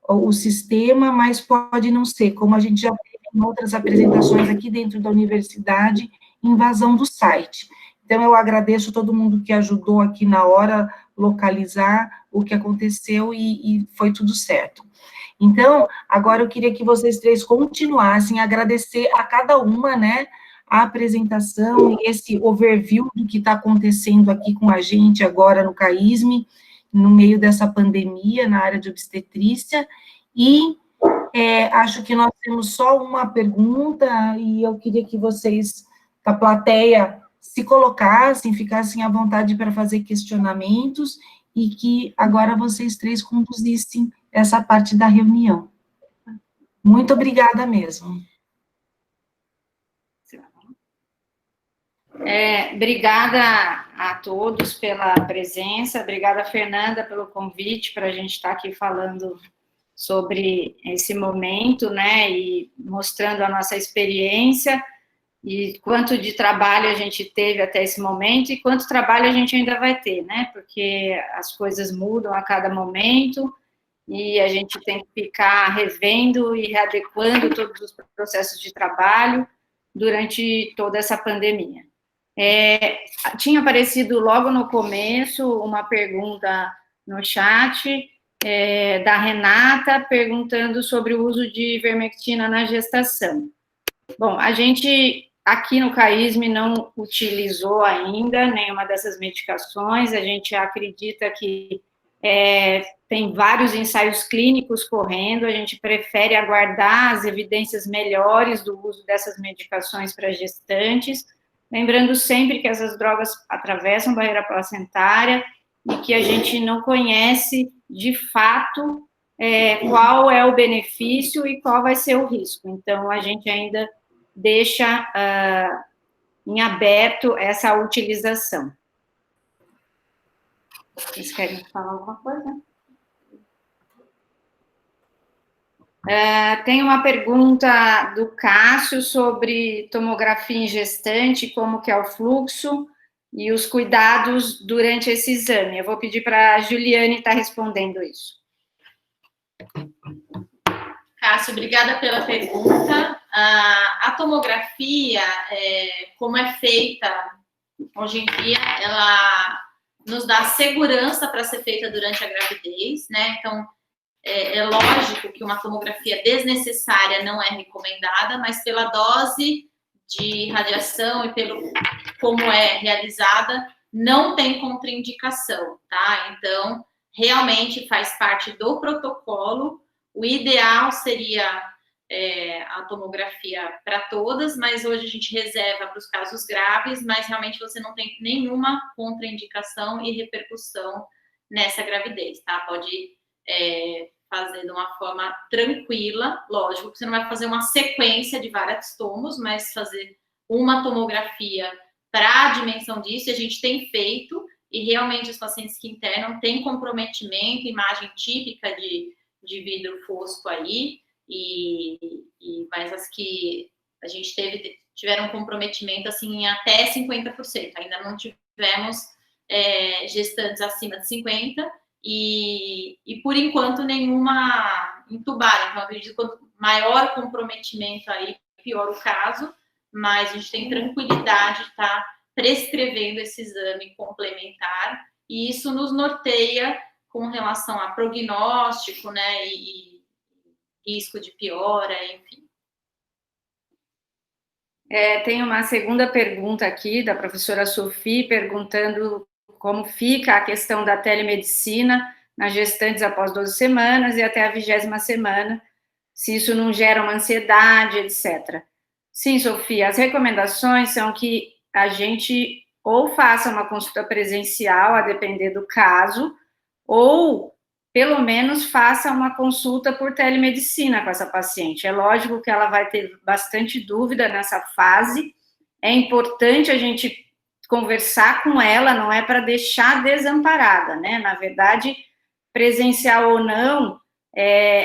o sistema, mas pode não ser, como a gente já teve em outras apresentações aqui dentro da universidade, invasão do site. Então, eu agradeço todo mundo que ajudou aqui na hora, localizar o que aconteceu e foi tudo certo. Então, agora eu queria que vocês 3 continuassem a agradecer a cada uma, né, a apresentação e esse overview do que está acontecendo aqui com a gente agora no CAISM, no meio dessa pandemia, na área de obstetrícia, e acho que nós temos só uma pergunta, e eu queria que vocês, da plateia, se colocassem, ficassem à vontade para fazer questionamentos, e que agora vocês 3 conduzissem essa parte da reunião. Muito obrigada mesmo. Obrigada a todos pela presença, obrigada, Fernanda, pelo convite para a gente estar aqui falando sobre esse momento, né, e mostrando a nossa experiência. e quanto de trabalho a gente teve até esse momento e quanto trabalho a gente ainda vai ter, né? Porque as coisas mudam a cada momento e a gente tem que ficar revendo e readequando todos os processos de trabalho durante toda essa pandemia. Tinha aparecido logo no começo uma pergunta no chat da Renata, perguntando sobre o uso de ivermectina na gestação. Bom, a gente, aqui no CAISM, não utilizou ainda nenhuma dessas medicações, a gente acredita que tem vários ensaios clínicos correndo, a gente prefere aguardar as evidências melhores do uso dessas medicações para gestantes, lembrando sempre que essas drogas atravessam a barreira placentária e que a gente não conhece, de fato, qual é o benefício e qual vai ser o risco. Então, a gente ainda deixa em aberto essa utilização. Vocês querem falar alguma coisa? Tem uma pergunta do Cássio sobre tomografia em gestante, como que é o fluxo e os cuidados durante esse exame. Eu vou pedir para a Juliane estar respondendo isso. Cássio, obrigada pela pergunta. A tomografia, como é feita hoje em dia, ela nos dá segurança para ser feita durante a gravidez, né? Então, é lógico que uma tomografia desnecessária não é recomendada, mas pela dose de radiação e pelo como é realizada, não tem contraindicação, tá? Então, realmente faz parte do protocolo. O ideal seria a tomografia para todas, mas hoje a gente reserva para os casos graves, mas realmente você não tem nenhuma contraindicação e repercussão nessa gravidez, tá? Pode fazer de uma forma tranquila, lógico que você não vai fazer uma sequência de vários tomos, mas fazer uma tomografia para a dimensão disso, a gente tem feito, e realmente os pacientes que internam têm comprometimento, imagem típica de vidro fosco aí, mas as que a gente tiveram comprometimento assim em até 50%, ainda não tivemos gestantes acima de 50%, e por enquanto nenhuma entubada. Então, acredito que quanto maior comprometimento aí, pior o caso, mas a gente tem tranquilidade de estar prescrevendo esse exame complementar, e isso nos norteia com relação a prognóstico, né, e risco de piora, enfim. Tem uma segunda pergunta aqui da professora Sophie, perguntando como fica a questão da telemedicina nas gestantes após 12 semanas e até a 20ª semana, se isso não gera uma ansiedade, etc. Sim, Sofia, as recomendações são que a gente ou faça uma consulta presencial, a depender do caso, ou, pelo menos, faça uma consulta por telemedicina com essa paciente. É lógico que ela vai ter bastante dúvida nessa fase, é importante a gente conversar com ela, não é para deixar desamparada, né? Na verdade, presencial ou não,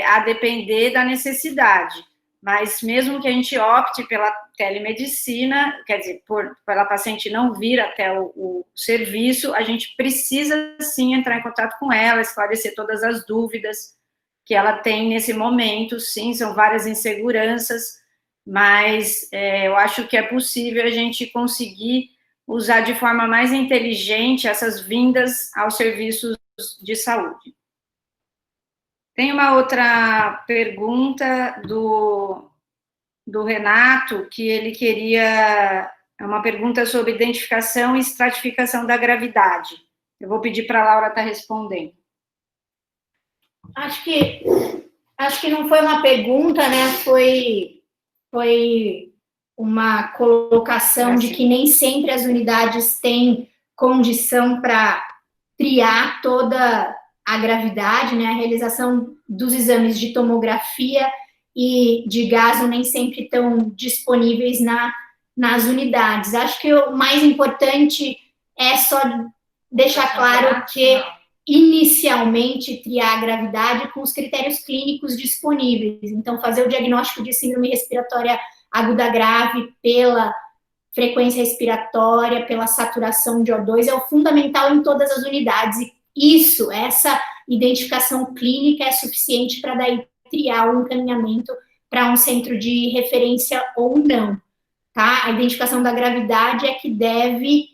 a depender da necessidade. Mas mesmo que a gente opte pela telemedicina, quer dizer, pela paciente não vir até o serviço, a gente precisa, sim, entrar em contato com ela, esclarecer todas as dúvidas que ela tem nesse momento. Sim, são várias inseguranças, mas eu acho que é possível a gente conseguir usar de forma mais inteligente essas vindas aos serviços de saúde. Tem uma outra pergunta do Renato, que ele queria, uma pergunta sobre identificação e estratificação da gravidade. Eu vou pedir para a Laura estar respondendo. Acho que não foi uma pergunta, né? Foi uma colocação de que nem sempre as unidades têm condição para triar toda a gravidade, né? A realização dos exames de tomografia e de gaso nem sempre estão disponíveis nas unidades. Acho que o mais importante é só deixar claro que, inicialmente, triar a gravidade com os critérios clínicos disponíveis. Então, fazer o diagnóstico de síndrome respiratória aguda grave pela frequência respiratória, pela saturação de O2, é o fundamental em todas as unidades. E essa identificação clínica é suficiente para daí triar o encaminhamento para um centro de referência ou não, tá? A identificação da gravidade é que deve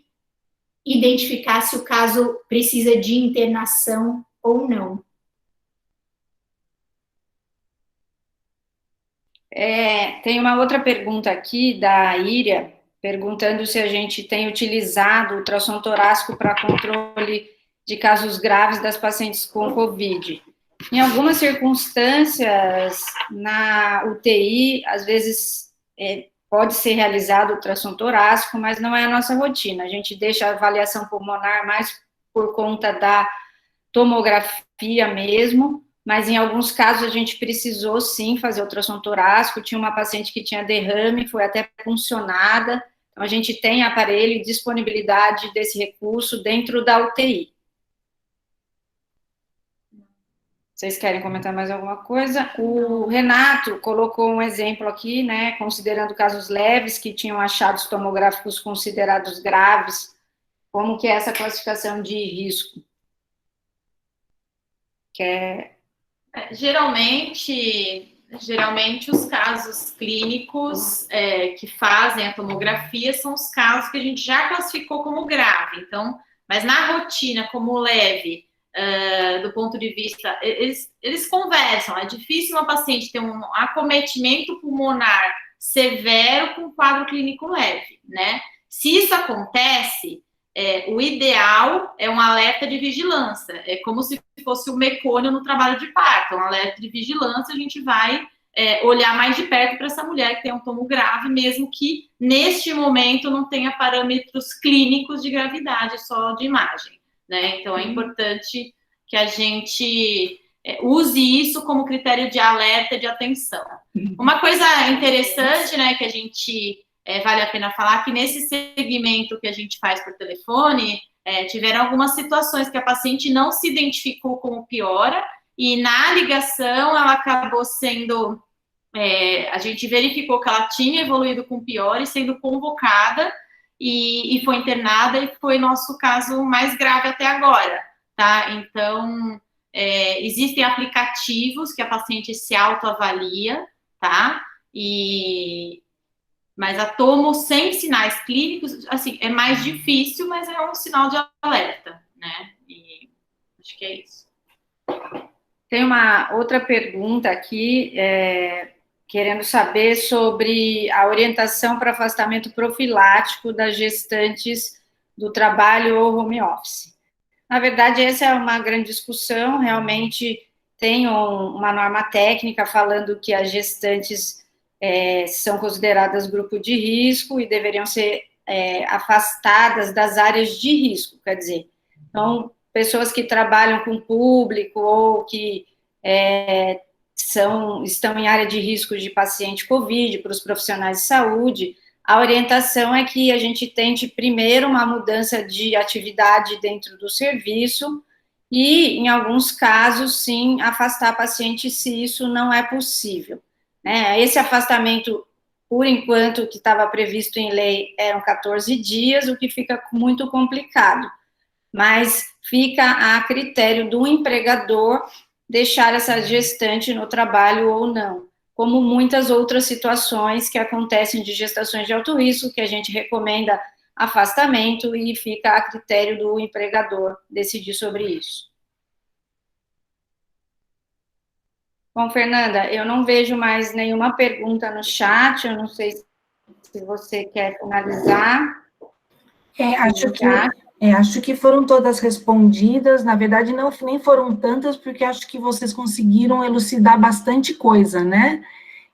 identificar se o caso precisa de internação ou não. Tem uma outra pergunta aqui da Íria, perguntando se a gente tem utilizado o ultrassom torácico para controle de casos graves das pacientes com COVID. Em algumas circunstâncias, na UTI, às vezes pode ser realizado o ultrassom torácico, mas não é a nossa rotina. A gente deixa a avaliação pulmonar mais por conta da tomografia mesmo, mas em alguns casos a gente precisou sim fazer ultrassom torácico. Tinha uma paciente que tinha derrame, foi até puncionada, então a gente tem aparelho e disponibilidade desse recurso dentro da UTI. Vocês querem comentar mais alguma coisa? O Renato colocou um exemplo aqui, né, considerando casos leves que tinham achados tomográficos considerados graves. Como que é essa classificação de risco? Geralmente os casos clínicos que fazem a tomografia são os casos que a gente já classificou como grave. Então, mas na rotina, como leve, do ponto de vista, eles conversam. É difícil uma paciente ter um acometimento pulmonar severo com quadro clínico leve, né? Se isso acontece, o ideal é um alerta de vigilância. É como se fosse o mecônio no trabalho de parto. Um alerta de vigilância, a gente vai olhar mais de perto para essa mulher que tem um tomo grave, mesmo que neste momento não tenha parâmetros clínicos de gravidade, só de imagem. Né? Então, é importante que a gente use isso como critério de alerta, de atenção. Uma coisa interessante, né, que a gente vale a pena falar, que nesse segmento que a gente faz por telefone, tiveram algumas situações que a paciente não se identificou como piora, e na ligação ela acabou sendo, a gente verificou que ela tinha evoluído com piora e sendo convocada, e foi internada, e foi nosso caso mais grave até agora, tá? Então, existem aplicativos que a paciente se autoavalia, tá? Mas a tomo sem sinais clínicos, assim, é mais difícil, mas é um sinal de alerta, né? E acho que é isso. Tem uma outra pergunta aqui, querendo saber sobre a orientação para afastamento profilático das gestantes do trabalho ou home office. Na verdade, essa é uma grande discussão, realmente tem uma norma técnica falando que as gestantes são consideradas grupo de risco e deveriam ser afastadas das áreas de risco, quer dizer, então, pessoas que trabalham com público ou que estão em área de risco de paciente COVID, para os profissionais de saúde, a orientação é que a gente tente primeiro uma mudança de atividade dentro do serviço e, em alguns casos, sim, afastar paciente se isso não é possível. Né? Esse afastamento, por enquanto, que estava previsto em lei, eram 14 dias, o que fica muito complicado, mas fica a critério do empregador deixar essa gestante no trabalho ou não, como muitas outras situações que acontecem de gestações de alto risco, que a gente recomenda afastamento e fica a critério do empregador decidir sobre isso. Bom, Fernanda, eu não vejo mais nenhuma pergunta no chat, eu não sei se você quer finalizar. Acho que foram todas respondidas, na verdade não nem foram tantas, porque acho que vocês conseguiram elucidar bastante coisa, né?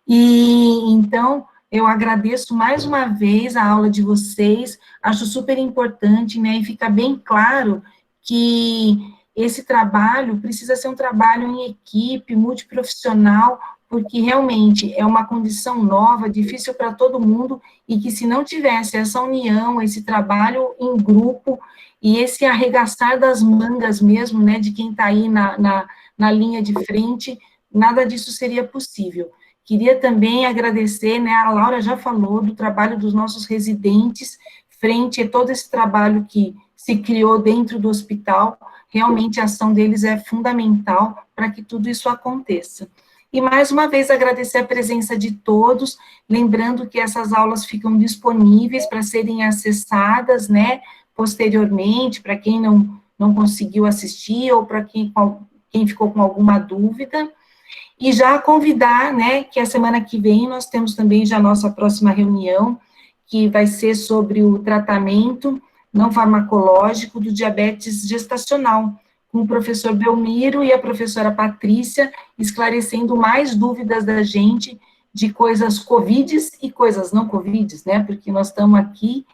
E então, eu agradeço mais uma vez a aula de vocês, acho super importante, né? E fica bem claro que esse trabalho precisa ser um trabalho em equipe, multiprofissional, porque realmente é uma condição nova, difícil para todo mundo, e que se não tivesse essa união, esse trabalho em grupo, e esse arregaçar das mangas mesmo, né, de quem está aí na linha de frente, nada disso seria possível. Queria também agradecer, né, a Laura já falou do trabalho dos nossos residentes, frente a todo esse trabalho que se criou dentro do hospital, realmente a ação deles é fundamental para que tudo isso aconteça. E, mais uma vez, agradecer a presença de todos, lembrando que essas aulas ficam disponíveis para serem acessadas, né, posteriormente, para quem não conseguiu assistir, ou para quem ficou com alguma dúvida, e já convidar, né, que a semana que vem nós temos também já a nossa próxima reunião, que vai ser sobre o tratamento não farmacológico do diabetes gestacional, com o professor Belmiro e a professora Patrícia, esclarecendo mais dúvidas da gente de coisas covides e coisas não covides, né, porque nós estamos aqui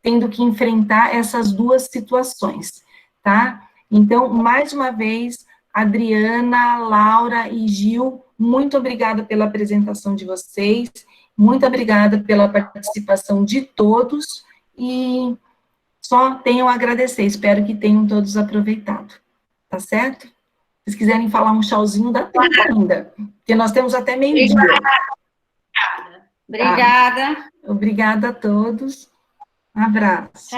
tendo que enfrentar essas duas situações, tá? Então, mais uma vez, Adriana, Laura e Gil, muito obrigada pela apresentação de vocês, muito obrigada pela participação de todos, e só tenho a agradecer, espero que tenham todos aproveitado, tá certo? Se vocês quiserem falar um tchauzinho, dá tempo ainda, porque nós temos até meio-dia. Obrigada. Obrigada a todos, um abraço.